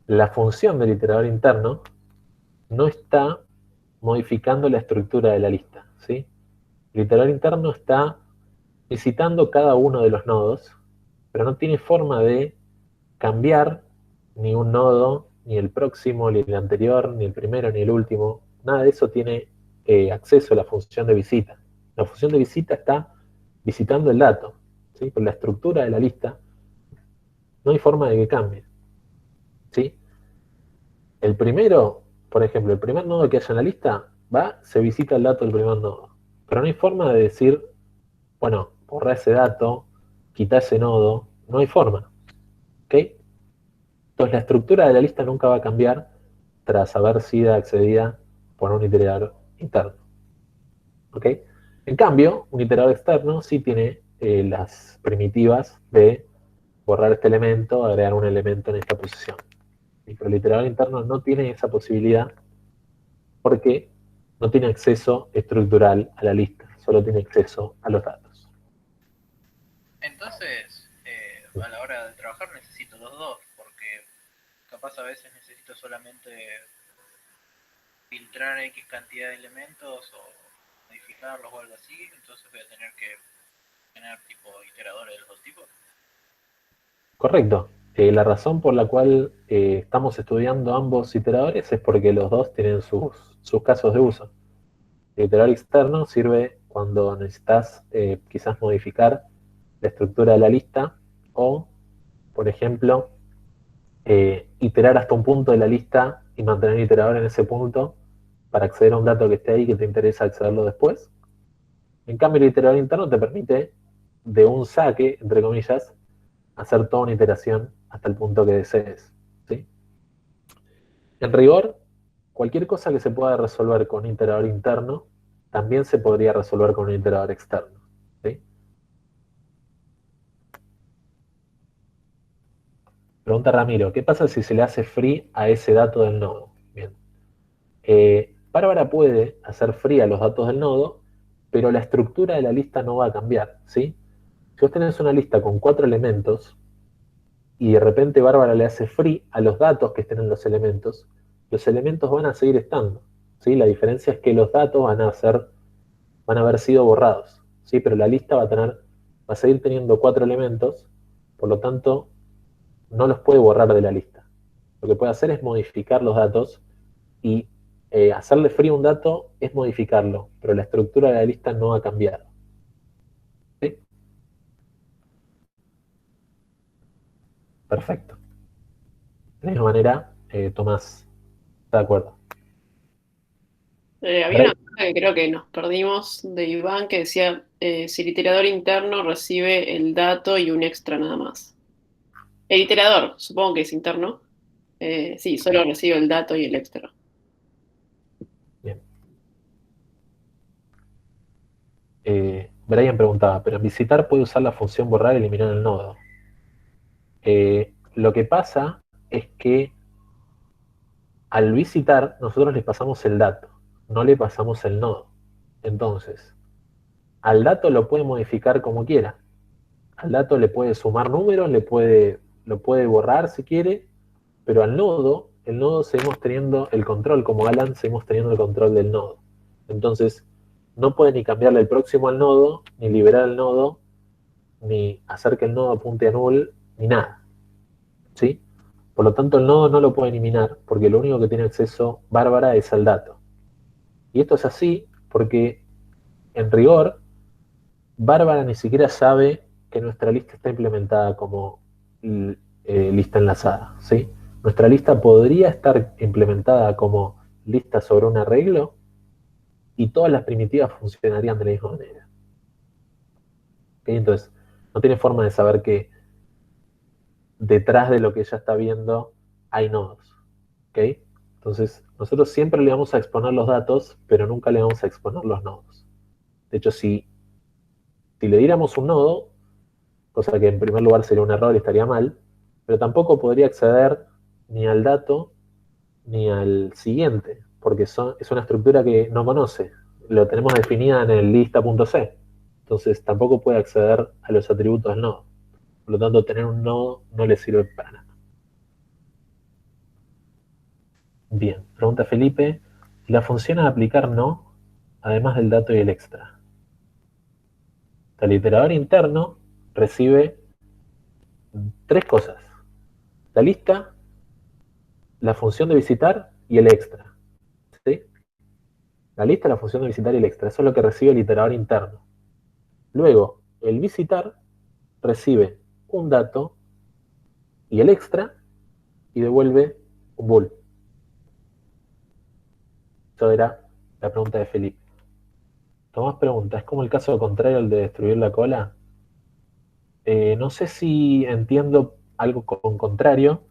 la función del iterador interno no está modificando la estructura de la lista, ¿sí? El iterador interno está visitando cada uno de los nodos, pero no tiene forma de cambiar ni un nodo, ni el próximo, ni el anterior, ni el primero, ni el último. Nada de eso tiene acceso a la función de visita. La función de visita está visitando el dato, ¿sí? Por la estructura de la lista no hay forma de que cambie, ¿sí? El primero, por ejemplo, el primer nodo que haya en la lista, va, se visita el dato del primer nodo. Pero no hay forma de decir, bueno, borra ese dato, quita ese nodo, no hay forma, ¿ok? Entonces la estructura de la lista nunca va a cambiar tras haber sido accedida por un iterador interno, ¿ok? En cambio, un iterador externo sí tiene las primitivas de borrar este elemento, agregar un elemento en esta posición. Pero el iterador interno no tiene esa posibilidad porque no tiene acceso estructural a la lista, solo tiene acceso a los datos.
Entonces, a la hora de trabajar necesito los dos, porque capaz a veces necesito solamente filtrar X cantidad de elementos o modificarlos o algo así, entonces voy a tener que tener tipo iteradores de los dos tipos.
Correcto. La razón por la cual estamos estudiando ambos iteradores es porque los dos tienen sus casos de uso. El iterador externo sirve cuando necesitas quizás modificar la estructura de la lista o, por ejemplo, iterar hasta un punto de la lista y mantener el iterador en ese punto para acceder a un dato que esté ahí que te interesa accederlo después. En cambio, el iterador interno te permite, de un saque, entre comillas, hacer toda una iteración hasta el punto que desees, ¿sí? En rigor, cualquier cosa que se pueda resolver con un iterador interno también se podría resolver con un iterador externo, ¿sí? Pregunta Ramiro, ¿qué pasa si se le hace free a ese dato del nodo? Bien. Bárbara puede hacer free a los datos del nodo, pero la estructura de la lista no va a cambiar, ¿sí? Si vos tenés una lista con 4 elementos y de repente Bárbara le hace free a los datos que estén en los elementos van a seguir estando, ¿sí? La diferencia es que los datos van a haber sido borrados, ¿sí? Pero la lista va a seguir teniendo 4 elementos, por lo tanto, no los puede borrar de la lista. Lo que puede hacer es modificar los datos y hacerle free un dato es modificarlo, pero la estructura de la lista no ha cambiado, ¿sí? Perfecto. De la misma manera, Tomás ¿Está de acuerdo?
Había una cosa que creo que nos perdimos de Iván que decía si el iterador interno recibe el dato y un extra nada más. El iterador, supongo que es interno. Sí, solo recibe el dato y el extra.
Bien. Brian preguntaba, ¿pero en visitar puede usar la función borrar y eliminar el nodo? Lo que pasa es que al visitar nosotros le pasamos el dato, no le pasamos el nodo. Entonces, al dato lo puede modificar como quiera. Al dato le puede sumar números, lo puede borrar si quiere, pero al nodo, el nodo seguimos teniendo el control, como Alan seguimos teniendo el control del nodo. Entonces, no puede ni cambiarle el próximo al nodo, ni liberar el nodo, ni hacer que el nodo apunte a null, ni nada. ¿Sí? Por lo tanto, el nodo no lo puede eliminar, porque lo único que tiene acceso Bárbara es al dato. Y esto es así porque, en rigor, Bárbara ni siquiera sabe que nuestra lista está implementada como lista enlazada, ¿sí? Nuestra lista podría estar implementada como lista sobre un arreglo y todas las primitivas funcionarían de la misma manera. ¿Okay? Entonces, no tiene forma de saber que detrás de lo que ella está viendo hay nodos. ¿Okay? Entonces, nosotros siempre le vamos a exponer los datos, pero nunca le vamos a exponer los nodos. De hecho, si le diéramos un nodo, cosa que en primer lugar sería un error y estaría mal, pero tampoco podría acceder ni al dato ni al siguiente, porque es una estructura que no conoce. Lo tenemos definida en el lista.c. Entonces tampoco puede acceder a los atributos del nodo. Por lo tanto, tener un nodo no le sirve para nada. Bien, pregunta Felipe. ¿La función a aplicar no, además del dato y el extra? El iterador interno recibe tres cosas. La lista, la función de visitar y el extra. ¿Sí? La lista, la función de visitar y el extra. Eso es lo que recibe el iterador interno. Luego, el visitar recibe un dato y el extra y devuelve un bool. Eso era la pregunta de Felipe. Tomás pregunta, ¿es como el caso contrario al de destruir la cola? No sé si entiendo algo con contrario,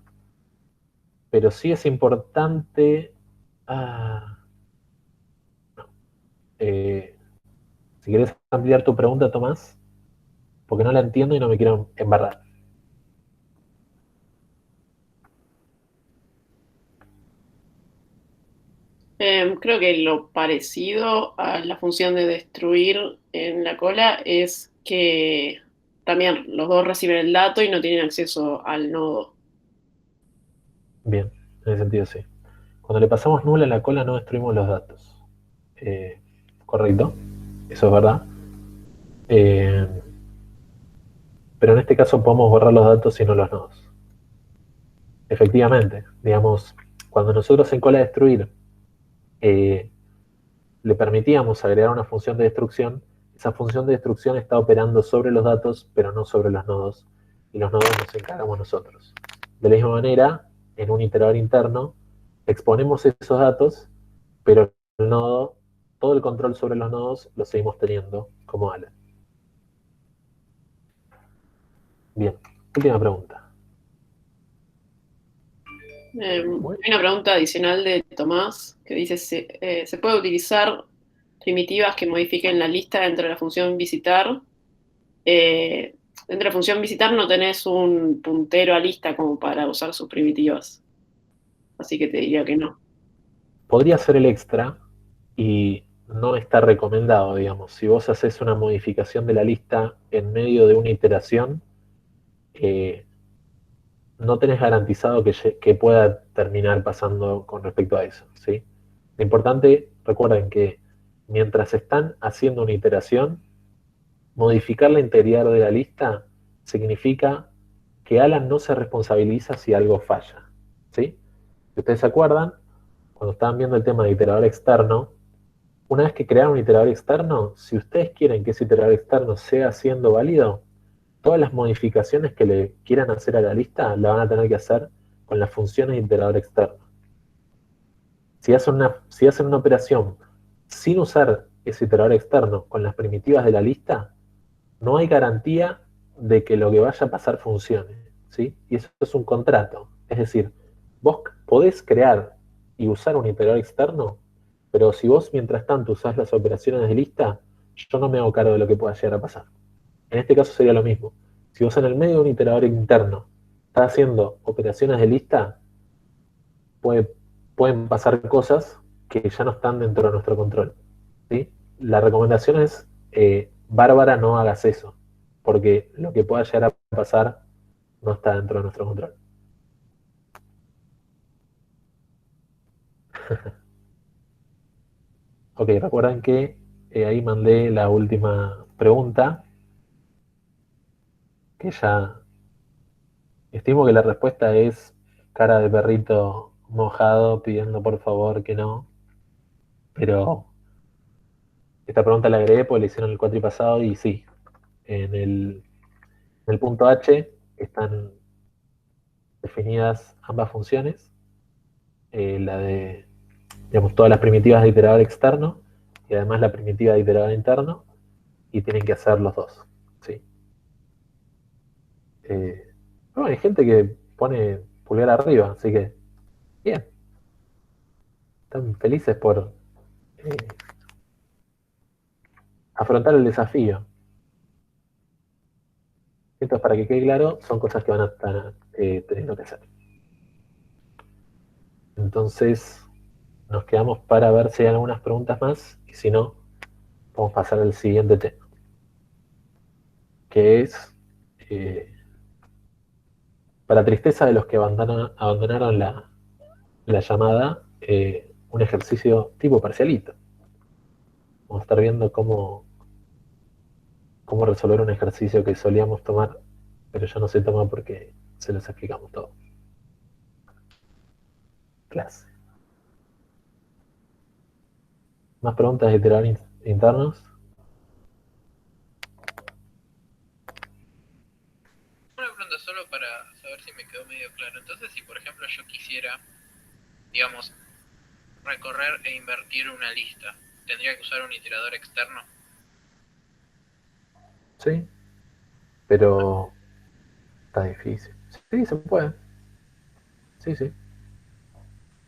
pero sí es importante... Ah, no. Si quieres ampliar tu pregunta, Tomás, porque no la entiendo y no me quiero embarrar.
Creo que lo parecido a la función de destruir en la cola es que también los dos reciben el dato y no tienen acceso al nodo.
Bien, en ese sentido sí. Cuando le pasamos null a la cola no destruimos los datos. Correcto, eso es verdad. Eh, pero en este caso podemos borrar los datos y no los nodos. Efectivamente, digamos, cuando nosotros en cola destruir eh, le permitíamos agregar una función de destrucción, esa función de destrucción está operando sobre los datos, pero no sobre los nodos, y los nodos nos encargamos nosotros. De la misma manera, en un iterador interno, exponemos esos datos, pero el nodo, todo el control sobre los nodos lo seguimos teniendo como Alan. Bien, última pregunta.
Hay una pregunta adicional de Tomás que dice, ¿se puede utilizar primitivas que modifiquen la lista dentro de la función visitar? Dentro de la función visitar no tenés un puntero a lista como para usar sus primitivas, así que te diría que no.
Podría ser el extra y no está recomendado, digamos. Si vos haces una modificación de la lista en medio de una iteración, eh, no tenés garantizado que pueda terminar pasando con respecto a eso, ¿sí? Lo importante, recuerden que mientras están haciendo una iteración, modificar la integridad de la lista significa que Alan no se responsabiliza si algo falla, ¿sí? Si ustedes se acuerdan, cuando estaban viendo el tema de iterador externo, una vez que crearon un iterador externo, si ustedes quieren que ese iterador externo siga siendo válido, todas las modificaciones que le quieran hacer a la lista la van a tener que hacer con las funciones de iterador externo. si hacen una operación sin usar ese iterador externo con las primitivas de la lista, no hay garantía de que lo que vaya a pasar funcione, ¿sí? Y eso es un contrato. Es decir, vos podés crear y usar un iterador externo, pero si vos mientras tanto usás las operaciones de lista, yo no me hago cargo de lo que pueda llegar a pasar. En este caso sería lo mismo. Si vos en el medio de un iterador interno estás haciendo operaciones de lista, puede, pueden pasar cosas que ya no están dentro de nuestro control, ¿sí? La recomendación es, Bárbara, no hagas eso, porque lo que pueda llegar a pasar no está dentro de nuestro control. Ok, recuerden que ahí mandé la última pregunta, que ya estimo que la respuesta es cara de perrito mojado pidiendo por favor que no, pero esta pregunta la agregué porque la hicieron el cuatri pasado y sí, en el punto H están definidas ambas funciones, la de, digamos, todas las primitivas de iterador externo y además la primitiva de iterador interno, y tienen que hacer los dos, ¿sí? Bueno, hay gente que pone pulgar arriba, así que bien, están felices por eh, afrontar el desafío. Esto es para que quede claro, son cosas que van a estar teniendo que hacer. Entonces, nos quedamos para ver si hay algunas preguntas más, y si no, vamos a pasar al siguiente tema, que es, para tristeza de los que abandonaron la llamada, un ejercicio tipo parcialito. Vamos a estar viendo cómo resolver un ejercicio que solíamos tomar, pero ya no se toma porque se los explicamos todo. Clase. ¿Más preguntas de iteradores internos?
Una pregunta solo para saber si me quedó medio claro. Entonces, si por ejemplo yo quisiera, digamos, recorrer e invertir una lista, ¿tendría que usar un iterador externo?
Sí, pero está difícil. Sí, se puede. Sí, sí,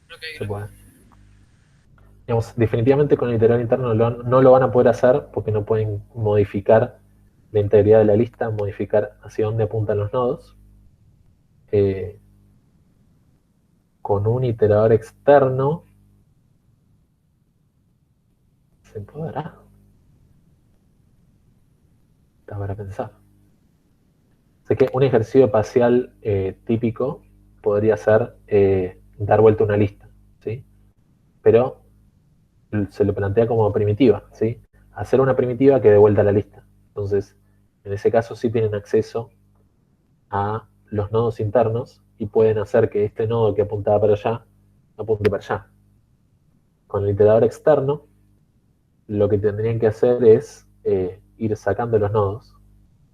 Ok,
se
gracias.
puede. Digamos, definitivamente con el iterador interno no lo van a poder hacer porque no pueden modificar la integridad de la lista, modificar hacia dónde apuntan los nodos. Eh, con un iterador externo se podrá. Está para pensar. Sé que un ejercicio parcial típico podría ser dar vuelta una lista, ¿sí? Pero se lo plantea como primitiva, ¿sí? Hacer una primitiva que dé vuelta a la lista. Entonces, en ese caso sí tienen acceso a los nodos internos y pueden hacer que este nodo que apuntaba para allá apunte para allá. Con el iterador externo, lo que tendrían que hacer es ir sacando los nodos,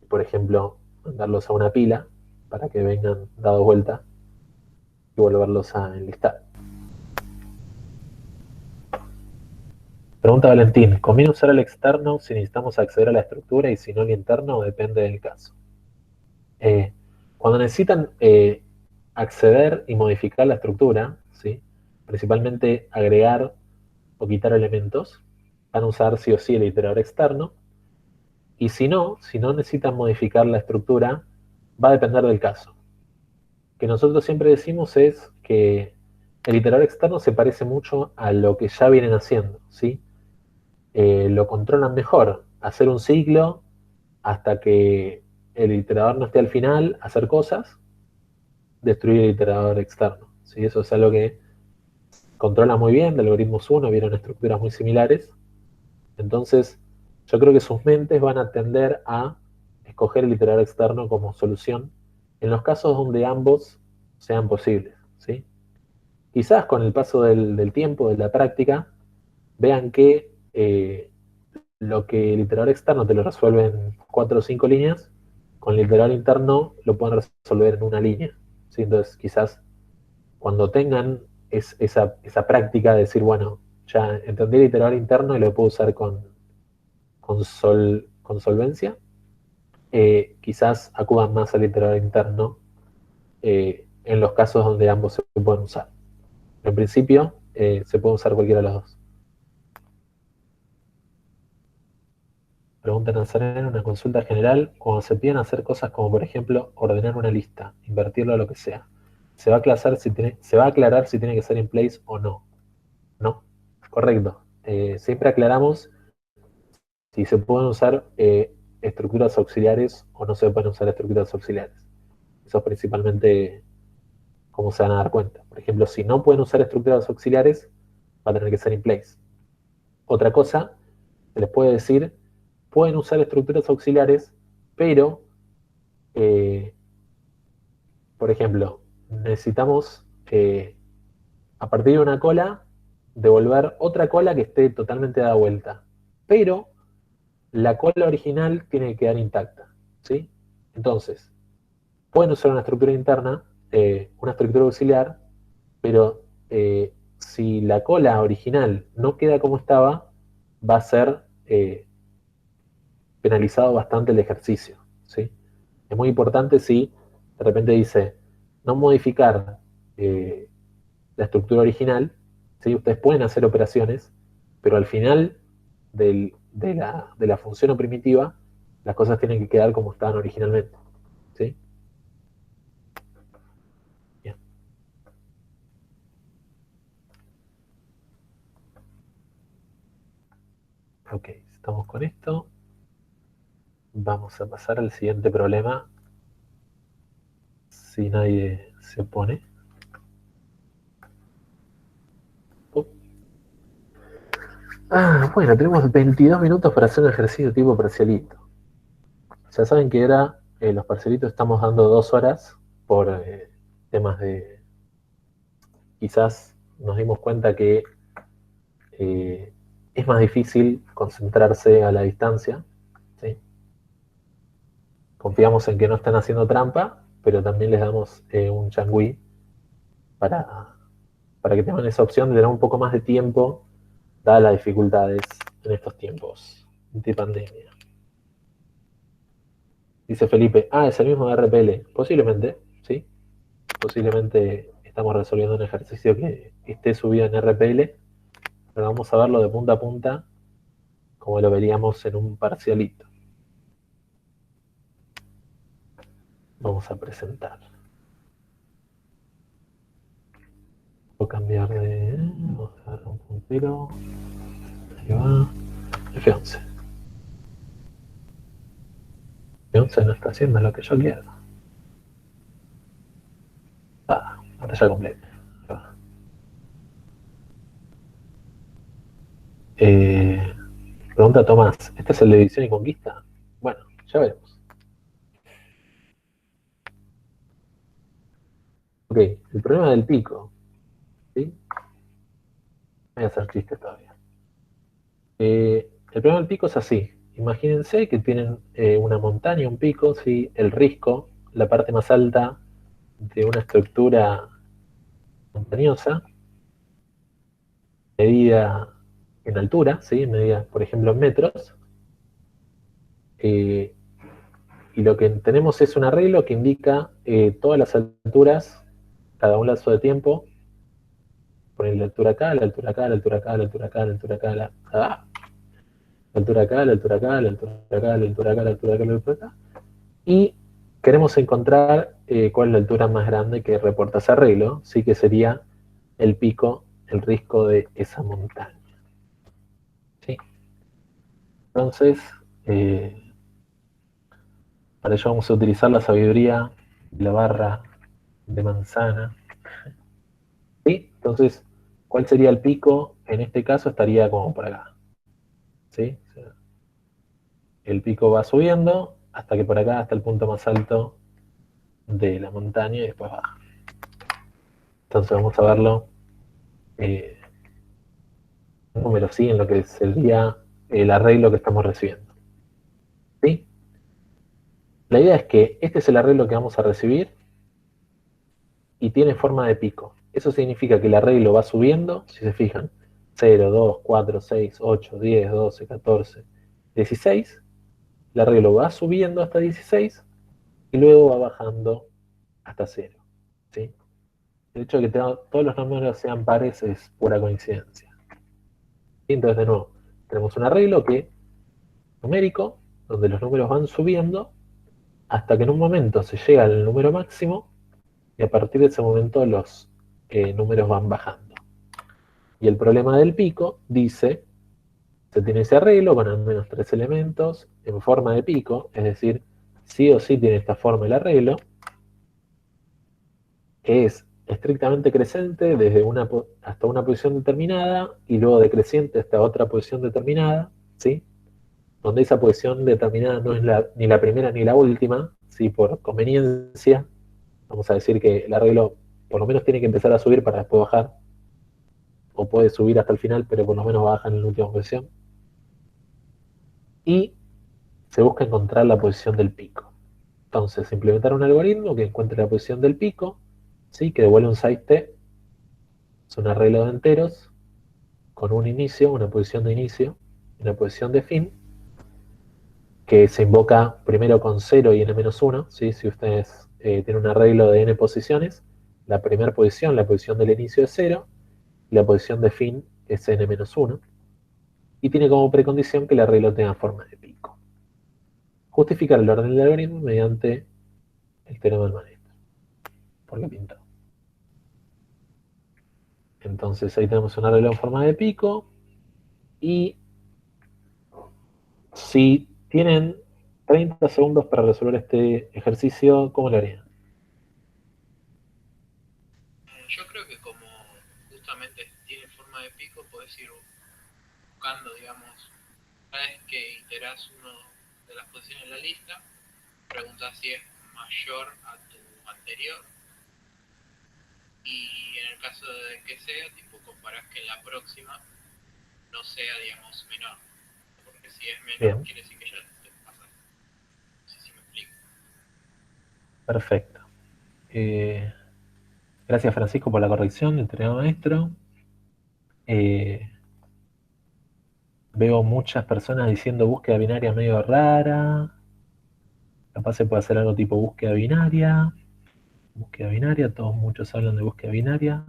por ejemplo, mandarlos a una pila para que vengan dados vuelta y volverlos a enlistar. Pregunta Valentín, ¿conviene usar el externo si necesitamos acceder a la estructura y si no el interno? Depende del caso. Cuando necesitan acceder y modificar la estructura, ¿sí? Principalmente agregar o quitar elementos, van a usar sí o sí el iterador externo. Y si no necesitan modificar la estructura, va a depender del caso. Que nosotros siempre decimos es que el iterador externo se parece mucho a lo que ya vienen haciendo, ¿sí? Lo controlan mejor, hacer un ciclo hasta que el iterador no esté al final, hacer cosas, destruir el iterador externo, ¿sí? Eso es algo que controla muy bien, de algoritmos 1, vieron estructuras muy similares. Entonces, yo creo que sus mentes van a tender a escoger el iterador externo como solución en los casos donde ambos sean posibles, ¿sí? Quizás con el paso del tiempo, de la práctica, vean que lo que el iterador externo te lo resuelve en 4 o 5 líneas, con el iterador interno lo pueden resolver en una línea, ¿sí? Entonces, quizás cuando tengan es esa práctica de decir, bueno, ya entendí el iterador interno y lo puedo usar con solvencia. Quizás acudan más al iterador interno en los casos donde ambos se pueden usar. En principio, se puede usar cualquiera de los dos. Pregunta Nazareno, una consulta general, cuando se piden hacer cosas como, por ejemplo, ordenar una lista, invertirlo, lo que sea, ¿se va a aclarar si tiene que ser in place o no? No, correcto. Siempre aclaramos si se pueden usar estructuras auxiliares o no se pueden usar estructuras auxiliares. Eso es principalmente cómo se van a dar cuenta. Por ejemplo, si no pueden usar estructuras auxiliares, va a tener que ser in place. Otra cosa, se les puede decir, pueden usar estructuras auxiliares, pero, por ejemplo, necesitamos, a partir de una cola, devolver otra cola que esté totalmente dada vuelta. Pero la cola original tiene que quedar intacta, ¿sí? Entonces, pueden usar una estructura interna, una estructura auxiliar, pero si la cola original no queda como estaba, va a ser penalizado bastante el ejercicio, ¿sí? Es muy importante si de repente dice no modificar la estructura original, ¿sí? Ustedes pueden hacer operaciones, pero al final de la función primitiva, las cosas tienen que quedar como estaban originalmente, ¿sí? Bien. Ok, estamos con esto. Vamos a pasar al siguiente problema. Si nadie se opone. Bueno, tenemos 22 minutos para hacer un ejercicio tipo parcialito. Ya saben que los parcialitos estamos dando 2 horas por temas de... Quizás nos dimos cuenta que es más difícil concentrarse a la distancia, ¿sí? Confiamos en que no están haciendo trampa, pero también les damos un changüí para que tengan esa opción de tener un poco más de tiempo, dadas las dificultades en estos tiempos de pandemia. Dice Felipe, es el mismo de RPL. Posiblemente, ¿sí? Posiblemente estamos resolviendo un ejercicio que esté subido en RPL, pero vamos a verlo de punta a punta, como lo veríamos en un parcialito. Vamos a presentar. Voy a cambiar de... Vamos a dar un puntero. Ahí va. F11. F11 no está haciendo lo que yo quiero. Pantalla completa. Pregunta Tomás, ¿este es el de División y Conquista? Bueno, ya veremos. Ok, el problema del pico. ¿Sí? Voy a hacer chistes todavía. El problema del pico es así. Imagínense que tienen una montaña, un pico, ¿sí? El risco, la parte más alta de una estructura montañosa, medida en altura, ¿sí? Medida, por ejemplo, en metros. Y lo que tenemos es un arreglo que indica todas las alturas, cada un lapso de tiempo. Poner la altura acá, la altura acá, la altura acá, la altura acá, la altura acá, la altura acá, la altura acá, la altura acá, la altura acá, la altura acá, la altura acá. Y queremos encontrar cuál es la altura más grande que reporta ese arreglo, sí, que sería el pico, el risco de esa montaña. ¿Sí? Entonces, para ello vamos a utilizar la sabiduría de la barra de manzana. ¿Sí? Entonces, ¿cuál sería el pico? En este caso estaría como por acá. ¿Sí? O sea, el pico va subiendo hasta que por acá, hasta el punto más alto de la montaña y después baja. Entonces vamos a verlo número sí en lo que sería el arreglo que estamos recibiendo. ¿Sí? La idea es que este es el arreglo que vamos a recibir y tiene forma de pico. Eso significa que el arreglo va subiendo, si se fijan, 0, 2, 4, 6, 8, 10, 12, 14, 16. El arreglo va subiendo hasta 16 y luego va bajando hasta 0. ¿Sí? El hecho de que todos los números sean pares es pura coincidencia. Y entonces, de nuevo, tenemos un arreglo numérico, donde los números van subiendo hasta que en un momento se llega al número máximo y a partir de ese momento los números van bajando. Y el problema del pico dice, se tiene ese arreglo con al menos 3 elementos en forma de pico, es decir, sí o sí tiene esta forma el arreglo, que es estrictamente creciente desde hasta una posición determinada y luego decreciente hasta otra posición determinada, ¿sí? Donde esa posición determinada no es ni la primera ni la última, ¿sí? Por conveniencia, vamos a decir que el arreglo por lo menos tiene que empezar a subir para después bajar, o puede subir hasta el final, pero por lo menos baja en la última posición. Y se busca encontrar la posición del pico. Entonces, implementar un algoritmo que encuentre la posición del pico, ¿sí? Que devuelve un size-t, es un arreglo de enteros, con un inicio, una posición de inicio, y una posición de fin, que se invoca primero con 0 y n-1, ¿sí? Si ustedes tienen un arreglo de n posiciones, la primera posición, la posición del inicio es 0, y la posición de fin es n-1, y tiene como precondición que el arreglo tenga forma de pico. Justificar el orden del algoritmo mediante el teorema del maestro, por lo pintado. Entonces ahí tenemos un arreglo en forma de pico, y si tienen 30 segundos para resolver este ejercicio, ¿cómo lo harían?
Yo creo que como justamente tiene forma de pico, podés ir buscando, digamos, cada vez que iterás una de las posiciones en la lista, preguntás si es mayor a tu anterior, y en el caso de que sea, tipo, comparás que la próxima no sea, digamos, menor, porque si es menor,
Bien.
quiere decir que ya te pasas. No sé si me explico.
Perfecto. Gracias, Francisco, por la corrección del teorema maestro. Veo muchas personas diciendo búsqueda binaria medio rara. Capaz se puede hacer algo tipo búsqueda binaria. Búsqueda binaria, muchos hablan de búsqueda binaria.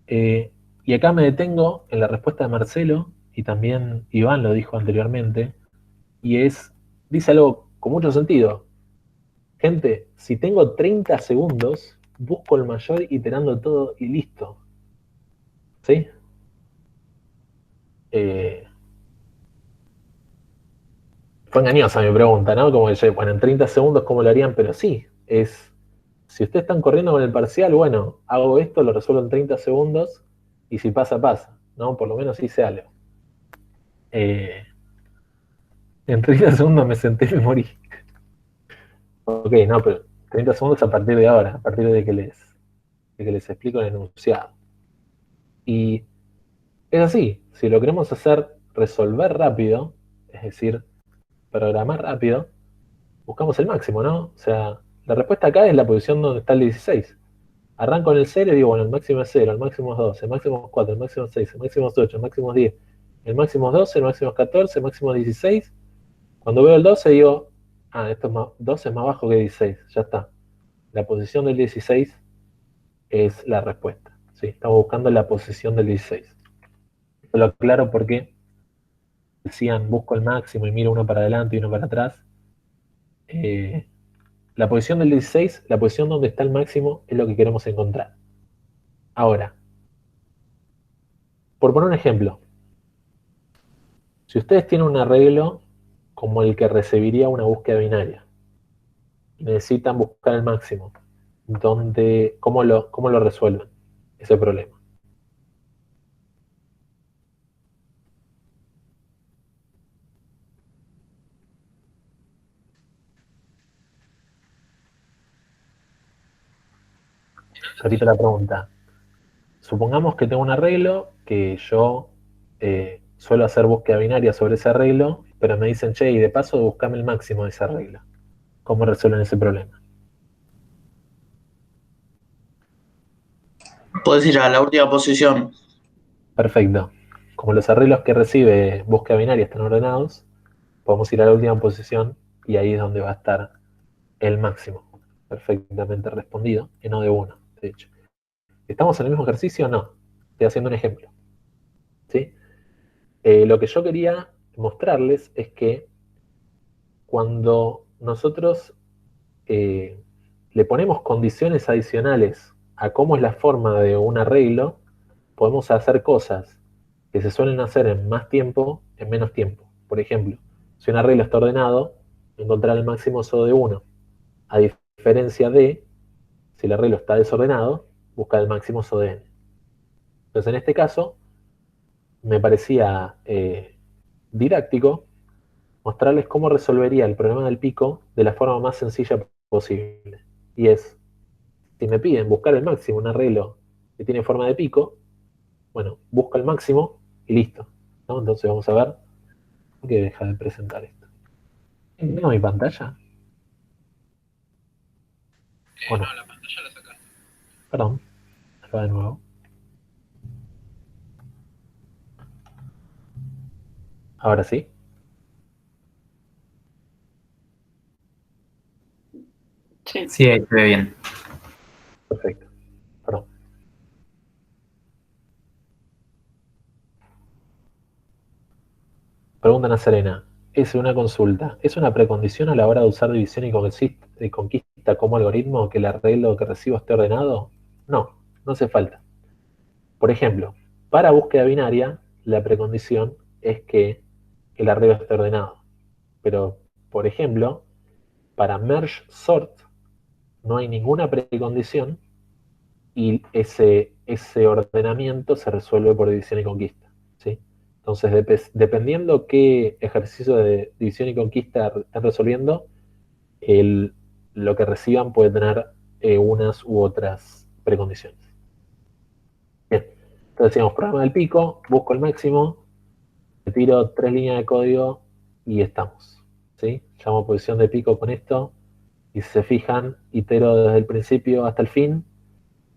Y acá me detengo en la respuesta de Marcelo, y también Iván lo dijo anteriormente, y dice algo con mucho sentido. Gente, si tengo 30 segundos, busco el mayor iterando todo y listo. ¿Sí? Fue engañosa mi pregunta, ¿no? Como que, bueno, en 30 segundos, ¿cómo lo harían? Pero sí, si ustedes están corriendo con el parcial, bueno, hago esto, lo resuelvo en 30 segundos, y si pasa, pasa, ¿no? Por lo menos hice algo. En 30 segundos me senté y me morí. Ok, no, pero 30 segundos a partir de ahora, a partir de que les explico el enunciado. Y es así, si lo queremos hacer resolver rápido, es decir, programar rápido, buscamos el máximo, ¿no? O sea, la respuesta acá es la posición donde está el 16. Arranco en el 0 y digo, bueno, el máximo es 0, el máximo es 12, el máximo es 4, el máximo es 6, el máximo es 8, el máximo es 10, el máximo es 12, el máximo es 14, el máximo es 16. Cuando veo el 12 digo, esto es 12 es más bajo que 16, ya está. La posición del 16 es la respuesta. ¿Sí? Estamos buscando la posición del 16. Lo aclaro porque decían busco el máximo y miro uno para adelante y uno para atrás. La posición del 16, la posición donde está el máximo, es lo que queremos encontrar. Ahora, por poner un ejemplo, si ustedes tienen un arreglo como el que recibiría una búsqueda binaria y necesitan buscar el máximo, ¿cómo lo resuelven ese problema? Repito la pregunta. Supongamos que tengo un arreglo que yo suelo hacer búsqueda binaria sobre ese arreglo, pero me dicen, che, y de paso buscame el máximo de ese arreglo. ¿Cómo resuelven ese problema?
Podés ir a la última posición.
Perfecto. Como los arreglos que recibe búsqueda binaria están ordenados, podemos ir a la última posición y ahí es donde va a estar el máximo. Perfectamente respondido, y no de 1, de hecho. ¿Estamos en el mismo ejercicio? No. Estoy haciendo un ejemplo. ¿Sí? Lo que yo quería mostrarles es que cuando nosotros le ponemos condiciones adicionales a cómo es la forma de un arreglo, podemos hacer cosas que se suelen hacer en más tiempo, en menos tiempo. Por ejemplo, si un arreglo está ordenado, encontrar el máximo SO de 1. A diferencia de, si el arreglo está desordenado, buscar el máximo SO de n. Entonces, en este caso, me parecía didáctico mostrarles cómo resolvería el problema del pico de la forma más sencilla posible. Y es, si me piden buscar el máximo, un arreglo que tiene forma de pico, bueno, busco el máximo y listo, ¿no? Entonces vamos a ver, ¿por qué deja de presentar esto? ¿Tengo mi pantalla? ¿O no?
No, la pantalla la sacaste.
Perdón, acá de nuevo. Ahora sí.
Sí.
Sí, ahí se ve bien.
Perfecto. Perdón. Preguntan a Serena. Es una consulta. ¿Es una precondición a la hora de usar división y conquista como algoritmo que el arreglo que recibo esté ordenado? No, no hace falta. Por ejemplo, para búsqueda binaria, la precondición es que el arreglo esté ordenado. Pero, por ejemplo, para merge sort no hay ninguna precondición y ese ordenamiento se resuelve por división y conquista. ¿Sí? Entonces, dependiendo qué ejercicio de división y conquista estén resolviendo, lo que reciban puede tener unas u otras precondiciones. Bien, entonces decíamos, programa del pico, busco el máximo, le tiro 3 líneas de código y estamos. ¿Sí? Llamo posición de pico con esto y si se fijan, itero desde el principio hasta el fin,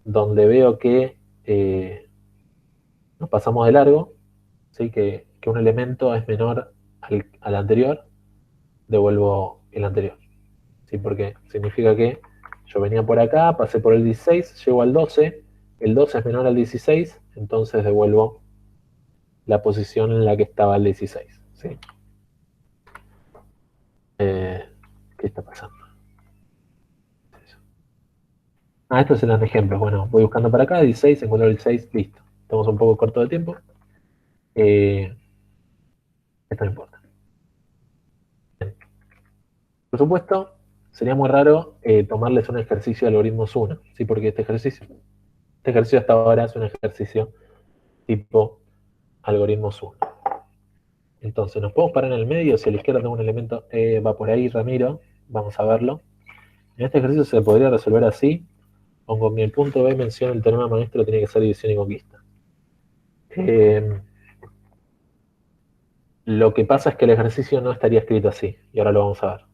donde veo que nos pasamos de largo, ¿sí? que un elemento es menor al anterior, devuelvo el anterior. ¿Sí? Porque significa que yo venía por acá, pasé por el 16, llego al 12, el 12 es menor al 16, entonces devuelvo la posición en la que estaba el 16. ¿Sí? ¿Qué está pasando? Estos eran ejemplos. Bueno, voy buscando para acá, 16, encuentro el 16, listo. Estamos un poco corto de tiempo. Esto no importa. Bien. Por supuesto, sería muy raro tomarles un ejercicio de algoritmos 1, ¿sí? Porque este ejercicio hasta ahora es un ejercicio tipo algoritmos 1. Entonces, nos podemos parar en el medio. Si a la izquierda tengo un elemento, va por ahí, Ramiro. Vamos a verlo. En este ejercicio se podría resolver así. Pongo que el punto B menciona el teorema maestro, tiene que ser división y conquista. Lo que pasa es que el ejercicio no estaría escrito así, y ahora lo vamos a ver.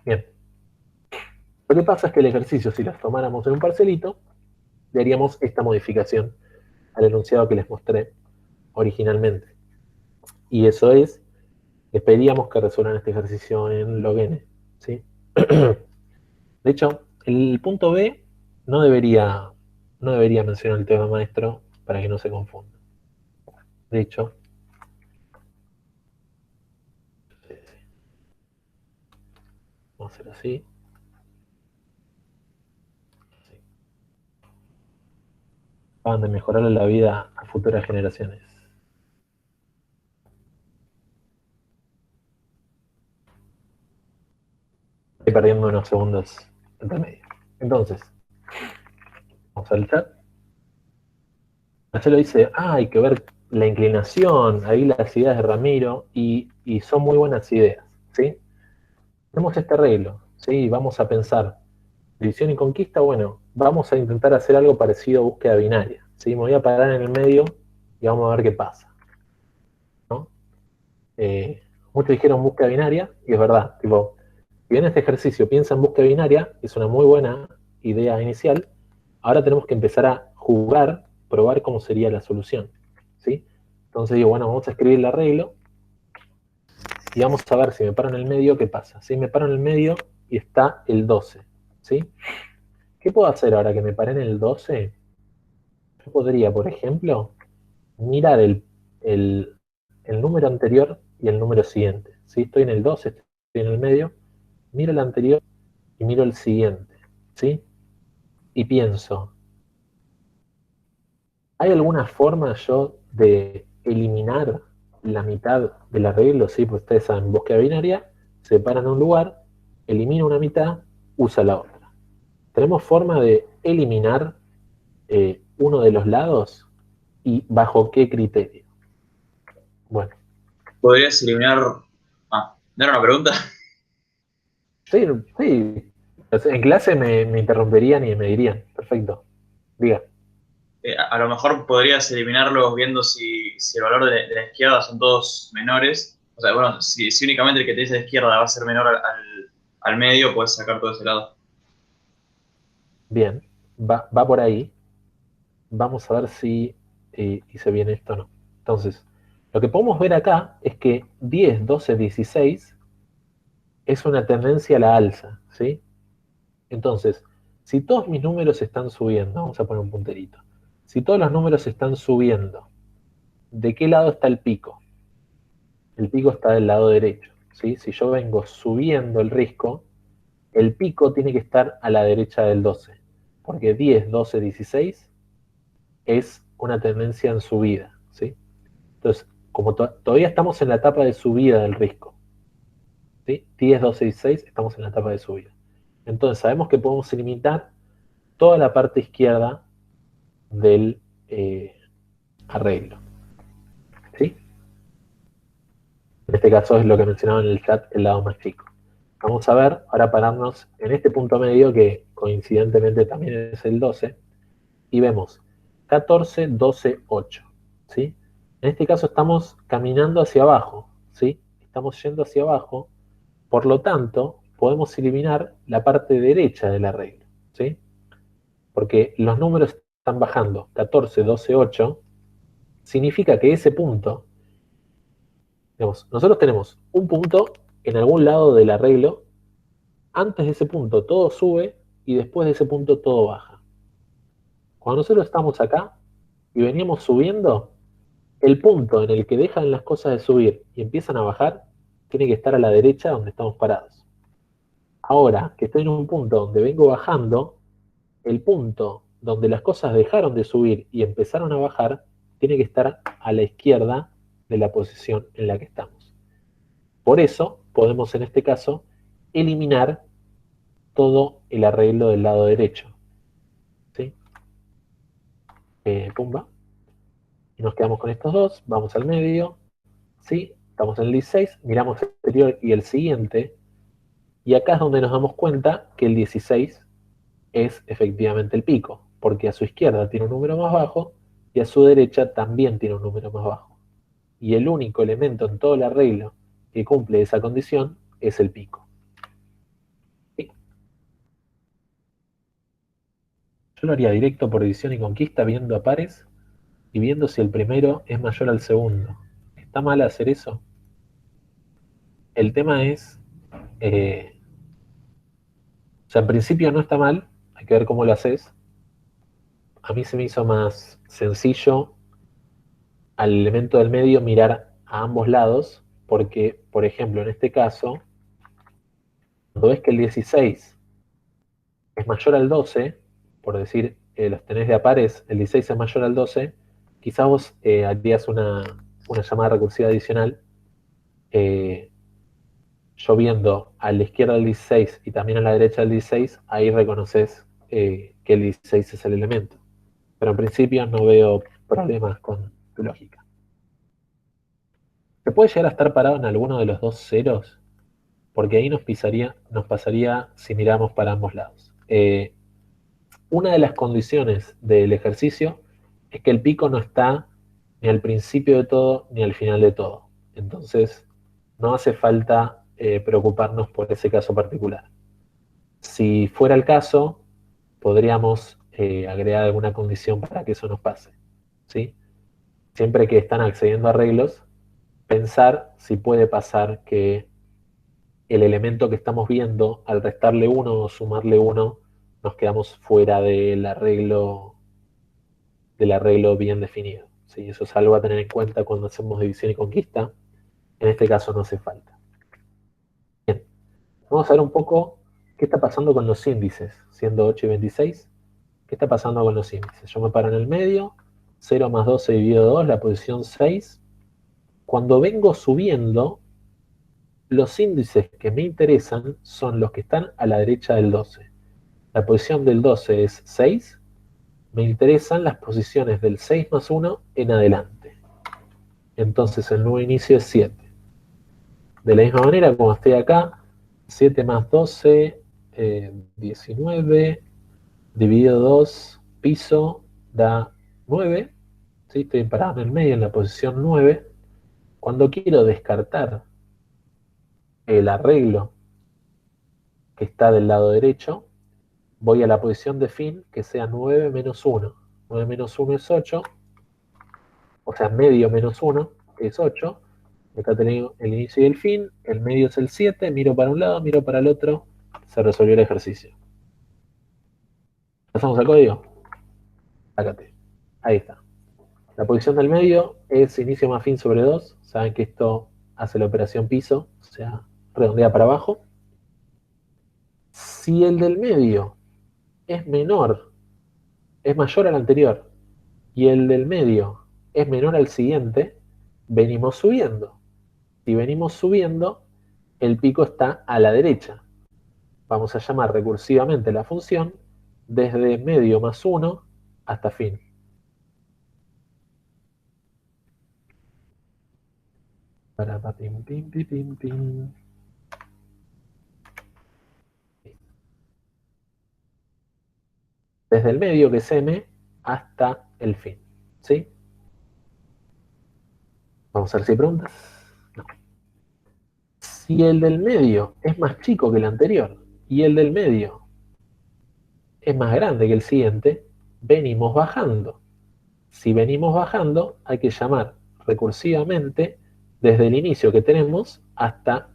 Bien. Lo que pasa es que el ejercicio, si las tomáramos en un parcelito, le haríamos esta modificación al enunciado que les mostré originalmente. Y eso es, les pedíamos que resuelvan este ejercicio en log n. ¿Sí? De hecho, el punto B no debería mencionar el tema maestro para que no se confunda. De hecho, vamos a hacer así. Van de mejorarle la vida a futuras generaciones. Estoy perdiendo unos segundos entre medio. Entonces, vamos al chat. Marcelo dice, hay que ver la inclinación, ahí las ideas de Ramiro, y son muy buenas ideas, ¿sí? Tenemos este arreglo, ¿sí? Vamos a pensar, división y conquista, bueno, vamos a intentar hacer algo parecido a búsqueda binaria, ¿sí? Me voy a parar en el medio y vamos a ver qué pasa, ¿no? Muchos dijeron búsqueda binaria, y es verdad, tipo, Si bien este ejercicio piensa en búsqueda binaria, es una muy buena idea inicial, ahora tenemos que empezar a jugar, probar cómo sería la solución, ¿sí? Entonces digo, bueno, vamos a escribir el arreglo y vamos a ver si me paro en el medio, ¿qué pasa? Si me paro en el medio y está el 12, ¿sí? ¿Qué puedo hacer ahora que me paré en el 12? Yo podría, por ejemplo, mirar el número anterior y el número siguiente. ¿Sí? Estoy en el 12, estoy en el medio, miro el anterior y miro el siguiente. ¿Sí? Y pienso, ¿hay alguna forma yo de eliminar la mitad del arreglo? Sí, pues ustedes saben, búsqueda binaria, se paran a un lugar, elimina una mitad, usa la otra. ¿Tenemos forma de eliminar uno de los lados y bajo qué criterio? Bueno,
¿Podrías eliminar... ¿no era una pregunta?
sí, sí. En clase me interrumperían y me dirían, perfecto, diga.
A lo mejor podrías eliminarlos viendo si el valor de la izquierda son todos menores. O sea, bueno, si únicamente el que te dice izquierda va a ser menor al medio, puedes sacar todo ese lado.
Bien, va por ahí. Vamos a ver si hice bien esto o no. Entonces, lo que podemos ver acá es que 10, 12, 16 es una tendencia a la alza, ¿sí? Entonces, si todos mis números están subiendo, vamos a poner un punterito. Si todos los números están subiendo, ¿de qué lado está el pico? El pico está del lado derecho, ¿sí? Si yo vengo subiendo el risco, el pico tiene que estar a la derecha del 12, porque 10, 12, 16 es una tendencia en subida, ¿sí? Entonces, como todavía estamos en la etapa de subida del risco, ¿sí? 10, 12, 16 estamos en la etapa de subida. Entonces, sabemos que podemos eliminar toda la parte izquierda del arreglo, ¿sí? En este caso es lo que mencionaba en el chat, el lado más chico. Vamos a ver, ahora pararnos en este punto medio que coincidentemente también es el 12, y vemos 14, 12, 8, ¿sí? En este caso estamos caminando hacia abajo, ¿sí? Estamos yendo hacia abajo, por lo tanto, podemos eliminar la parte derecha del arreglo, ¿sí? Porque los números están bajando, 14, 12, 8, significa que ese punto, digamos, nosotros tenemos un punto en algún lado del arreglo, antes de ese punto todo sube y después de ese punto todo baja. Cuando nosotros estamos acá y veníamos subiendo, el punto en el que dejan las cosas de subir y empiezan a bajar, tiene que estar a la derecha donde estamos parados. Ahora que estoy en un punto donde vengo bajando, el punto donde las cosas dejaron de subir y empezaron a bajar, tiene que estar a la izquierda de la posición en la que estamos. Por eso podemos en este caso eliminar todo el arreglo del lado derecho. ¿Sí? Pumba. Y nos quedamos con estos dos, vamos al medio, ¿sí? Estamos en el 16, miramos el anterior y el siguiente, y acá es donde nos damos cuenta que el 16 es efectivamente el pico, porque a su izquierda tiene un número más bajo y a su derecha también tiene un número más bajo. Y el único elemento en todo el arreglo que cumple esa condición es el pico. ¿Sí? Yo lo haría directo por división y conquista viendo a pares y viendo si el primero es mayor al segundo. ¿Está mal hacer eso? El tema es, o sea, en principio no está mal, hay que ver cómo lo haces. A mí se me hizo más sencillo al elemento del medio mirar a ambos lados, porque, por ejemplo, en este caso, cuando ves que el 16 es mayor al 12, por decir, los tenés de a pares, el 16 es mayor al 12, quizás vos harías una llamada recursiva adicional, eh, yo viendo a la izquierda del 16 y también a la derecha del 16, ahí reconoces que el 16 es el elemento. Pero en principio no veo problemas con tu lógica. ¿Se puede llegar a estar parado en alguno de los dos ceros? Porque ahí nos pasaría si miramos para ambos lados. Una de las condiciones del ejercicio es que el pico no está ni al principio de todo ni al final de todo. Entonces, no hace falta preocuparnos por ese caso particular. Si fuera el caso, podríamos agregar alguna condición para que eso nos pase, ¿sí? Siempre que están accediendo a arreglos, pensar si puede pasar que el elemento que estamos viendo, al restarle 1 o sumarle 1, nos quedamos fuera del arreglo bien definido, ¿sí? Eso es algo a tener en cuenta cuando hacemos división y conquista. En este caso no hace falta. Bien, vamos a ver un poco qué está pasando con los índices, siendo 8 y 26. ¿Qué está pasando con los índices? Yo me paro en el medio, 0 más 12 dividido 2, la posición 6. Cuando vengo subiendo, los índices que me interesan son los que están a la derecha del 12. La posición del 12 es 6. Me interesan las posiciones del 6 más 1 en adelante. Entonces el nuevo inicio es 7. De la misma manera, como estoy acá, 7 más 12, 19, dividido 2, piso, da 9. ¿Sí? Estoy parado en el medio, en la posición 9. Cuando quiero descartar el arreglo que está del lado derecho, voy a la posición de fin, que sea 9 menos 1. 9 menos 1 es 8, o sea, medio menos 1 es 8. Acá tenemos el inicio y el fin, el medio es el 7, miro para un lado, miro para el otro, se resolvió el ejercicio. ¿Pasamos al código? Sácate. Ahí está. La posición del medio es inicio más fin sobre 2. Saben que esto hace la operación piso, o sea, redondea para abajo. Si el del medio es menor, es mayor al anterior, y el del medio es menor al siguiente, venimos subiendo. Si venimos subiendo, el pico está a la derecha. Vamos a llamar recursivamente la función desde medio más 1 hasta fin. Pim, pim, pim, pim, pim. Desde el medio, que es m, hasta el fin. ¿Sí? Vamos a ver si hay preguntas. No. Si el del medio es más chico que el anterior y el del medio es más grande que el siguiente, venimos bajando. Si venimos bajando, hay que llamar recursivamente desde el inicio que tenemos hasta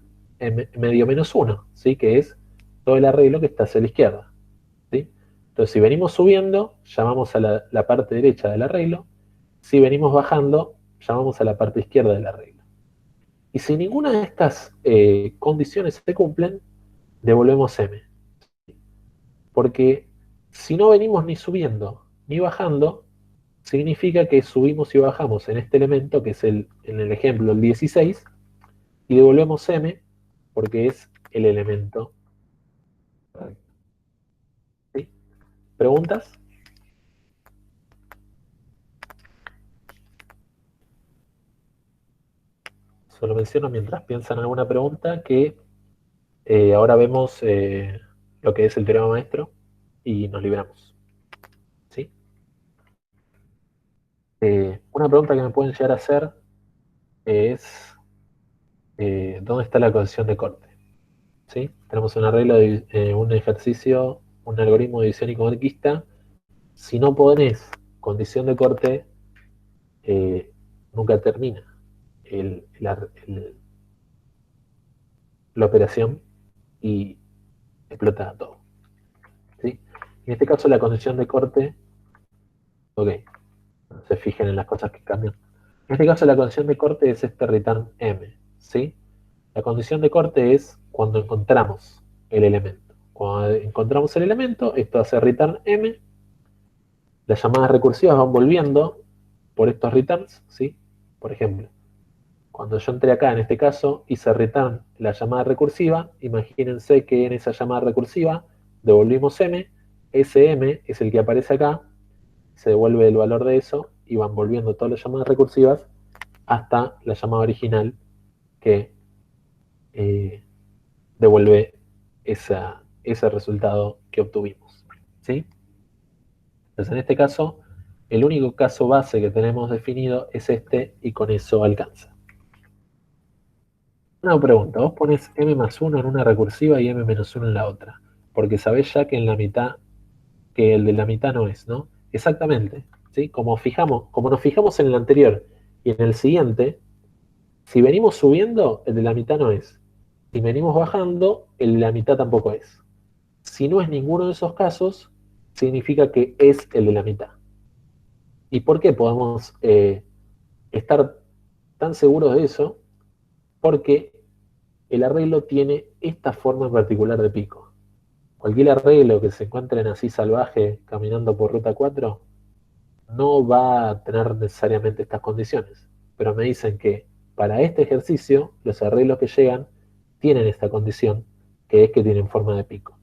medio menos 1, ¿sí? Que es todo el arreglo que está hacia la izquierda. ¿Sí? Entonces, si venimos subiendo, llamamos a la parte derecha del arreglo. Si venimos bajando, llamamos a la parte izquierda del arreglo. Y si ninguna de estas condiciones se cumplen, devolvemos m. Porque si no venimos ni subiendo ni bajando, significa que subimos y bajamos en este elemento, que es en el ejemplo el 16, y devolvemos m porque es el elemento. ¿Sí? ¿Preguntas? Solo menciono mientras piensan en alguna pregunta que ahora vemos lo que es el teorema maestro y nos liberamos. ¿Sí? Una pregunta que me pueden llegar a hacer es ¿dónde está la condición de corte? ¿Sí? Tenemos un arreglo de un ejercicio, un algoritmo de división y conquista. Si no pones condición de corte, nunca termina la operación y explota todo. ¿Sí? En este caso la condición de corte, ok, no se fijen en las cosas que cambian. En este caso la condición de corte es este return m, ¿sí? La condición de corte es cuando encontramos el elemento. Cuando encontramos el elemento, esto hace return m. Las llamadas recursivas van volviendo por estos returns, ¿sí? Por ejemplo, cuando yo entré acá, en este caso, hice return la llamada recursiva, imagínense que en esa llamada recursiva devolvimos m, ese m es el que aparece acá, se devuelve el valor de eso y van volviendo todas las llamadas recursivas hasta la llamada original que devuelve ese resultado que obtuvimos. ¿Sí? Entonces, en este caso, el único caso base que tenemos definido es este y con eso alcanza. Una pregunta, vos pones m más 1 en una recursiva y m menos 1 en la otra, porque sabés ya que en la mitad, que el de la mitad no es, ¿no? Exactamente, ¿sí? Como nos fijamos en el anterior y en el siguiente, si venimos subiendo, el de la mitad no es. Si venimos bajando, el de la mitad tampoco es. Si no es ninguno de esos casos, significa que es el de la mitad. ¿Y por qué podemos estar tan seguros de eso? Porque el arreglo tiene esta forma en particular de pico. Cualquier arreglo que se encuentren así salvaje caminando por ruta 4 no va a tener necesariamente estas condiciones. Pero me dicen que para este ejercicio los arreglos que llegan tienen esta condición, que es que tienen forma de pico.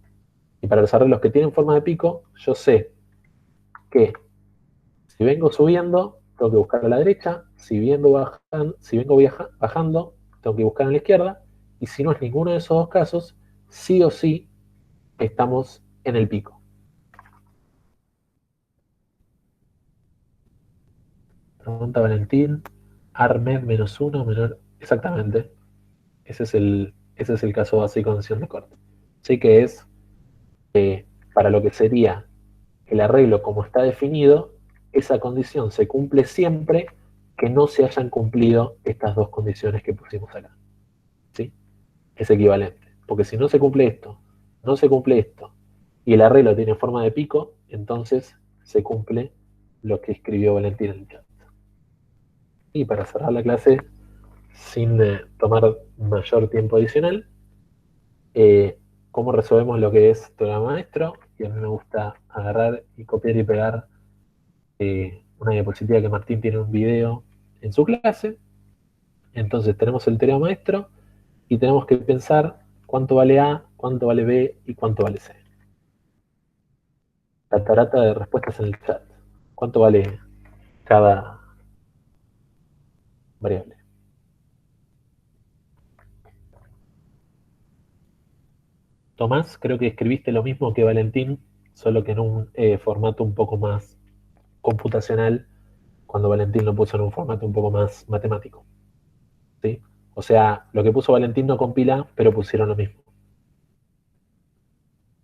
Y para los arreglos que tienen forma de pico, yo sé que si vengo subiendo, tengo que buscar a la derecha, si vengo bajando, tengo que buscar a la izquierda, y si no es ninguno de esos dos casos, sí o sí estamos en el pico. Pregunta Valentín, Armed menos uno, menor. Exactamente. Ese es el caso básico de condición de corte. Sí que es para lo que sería el arreglo como está definido, esa condición se cumple siempre que no se hayan cumplido estas dos condiciones que pusimos acá. ¿Sí? Es equivalente. Porque si no se cumple esto, no se cumple esto, y el arreglo tiene forma de pico, entonces se cumple lo que escribió Valentín en el chat. Y para cerrar la clase, sin tomar mayor tiempo adicional, cómo resolvemos lo que es teorema maestro, y a mí me gusta agarrar y copiar y pegar una diapositiva que Martín tiene un video en su clase. Entonces tenemos el teorema maestro y tenemos que pensar cuánto vale A, cuánto vale B y cuánto vale C. Catarata de respuestas en el chat. ¿Cuánto vale cada variable? Tomás, creo que escribiste lo mismo que Valentín, solo que en un formato un poco más computacional, cuando Valentín lo puso en un formato un poco más matemático. ¿Sí? O sea, lo que puso Valentín no compila, pero pusieron lo mismo.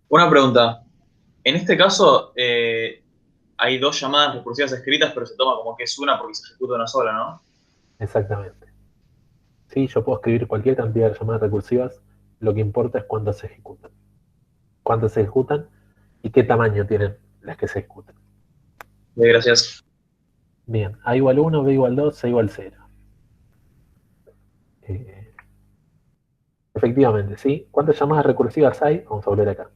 Una pregunta. En este caso, hay dos llamadas recursivas escritas, pero se toma como que es una porque se ejecuta una sola, ¿no?
Exactamente. Sí, yo puedo escribir cualquier cantidad de llamadas recursivas, lo que importa es cuántas se ejecutan. Cuántas se ejecutan y qué tamaño tienen las que se ejecutan.
Gracias.
Bien, A igual 1, B igual 2, C igual 0. Efectivamente, ¿sí? ¿Cuántas llamadas recursivas hay? Vamos a volver acá.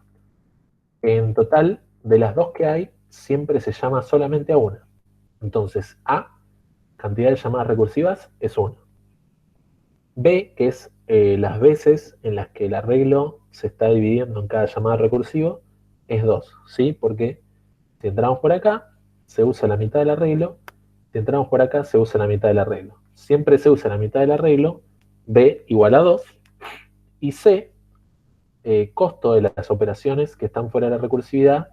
En total, de las dos que hay, siempre se llama solamente a una. Entonces, A, cantidad de llamadas recursivas, es 1. B, que es las veces en las que el arreglo se está dividiendo en cada llamada recursiva, es 2, ¿sí? Porque si entramos por acá, se usa la mitad del arreglo. Si entramos por acá, se usa la mitad del arreglo. Siempre se usa la mitad del arreglo, B igual a 2, y C, costo de las operaciones que están fuera de la recursividad,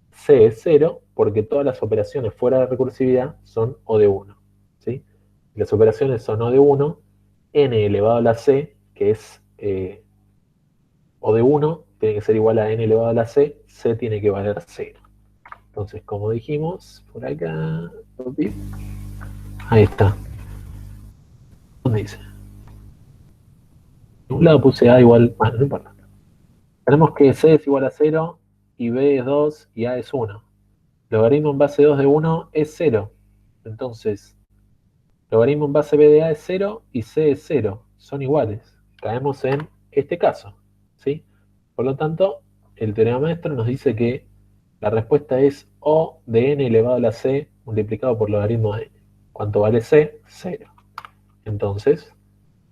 C es 0, porque todas las operaciones fuera de la recursividad son O de 1. ¿Sí? Las operaciones son O de 1, N elevado a la C, que es O de 1, tiene que ser igual a N elevado a la C, C tiene que valer 0. Entonces, como dijimos, por acá, ahí está. ¿Dónde dice? De un lado puse A igual, bueno, no importa. Tenemos que C es igual a 0 y B es 2 y A es 1. Logaritmo en base 2 de 1 es 0. Entonces, logaritmo en base B de A es 0 y C es 0. Son iguales. Caemos en este caso. ¿Sí? Por lo tanto, el teorema maestro nos dice que la respuesta es O de n elevado a la C multiplicado por logaritmo de n. ¿Cuánto vale C? 0. Entonces,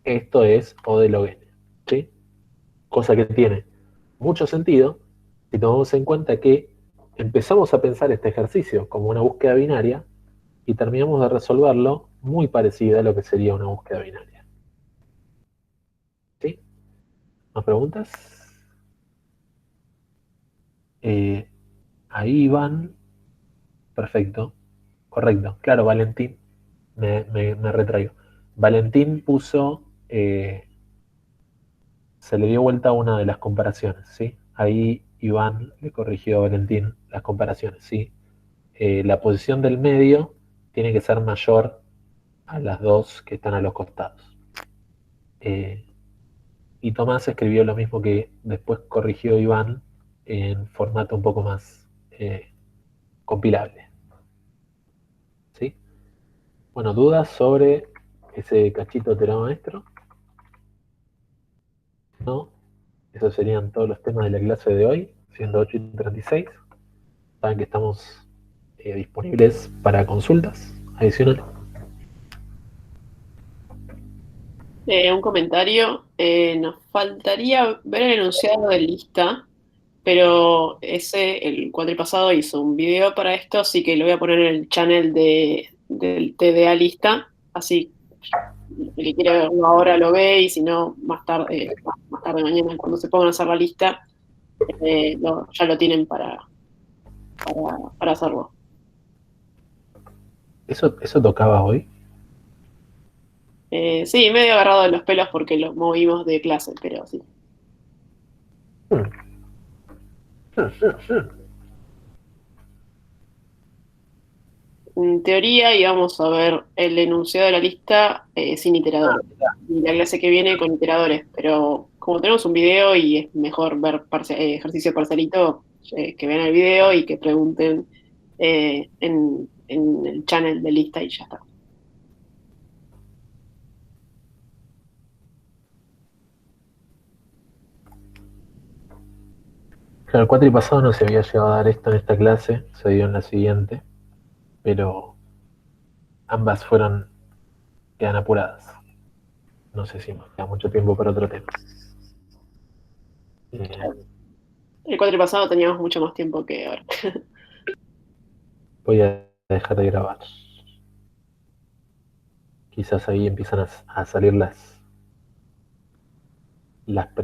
esto es O de log n. ¿Sí? Cosa que tiene mucho sentido si tomamos en cuenta que empezamos a pensar este ejercicio como una búsqueda binaria y terminamos de resolverlo muy parecido a lo que sería una búsqueda binaria. ¿Sí? ¿Más preguntas? Ahí van. Perfecto. Correcto. Claro, Valentín. Me retraigo. Valentín puso se le dio vuelta a una de las comparaciones, ¿sí? Ahí Iván le corrigió a Valentín las comparaciones, ¿sí? La posición del medio tiene que ser mayor a las dos que están a los costados. Y Tomás escribió lo mismo que después corrigió Iván en formato un poco más compilable, ¿sí? Bueno, ¿dudas sobre ese cachito de teorema maestro? No. Esos serían todos los temas de la clase de hoy, siendo 8:36. Saben que estamos disponibles para consultas adicionales.
Un comentario. Nos faltaría ver el enunciado de lista, pero el cuatripasado hizo un video para esto, así que lo voy a poner en el channel del TDA lista. Así, el que quiere verlo ahora lo ve, y si no, más tarde mañana, cuando se pongan a hacer la lista, ya lo tienen para hacerlo.
¿Eso tocaba hoy?
Sí, medio agarrado de los pelos porque lo movimos de clase, pero sí. En teoría íbamos a ver el enunciado de la lista sin iteradores. Y la clase que viene con iteradores, pero como tenemos un video y es mejor ver ejercicio parcialito, que vean el video y que pregunten en el channel de lista y ya está.
Claro, el cuatripasado no se había llegado a dar esto en esta clase, se dio en la siguiente, pero ambas quedan apuradas. No sé si nos queda mucho tiempo para otro tema.
El cuatripasado teníamos mucho más tiempo que ahora.
Voy a dejar de grabar. Quizás ahí empiezan a salir las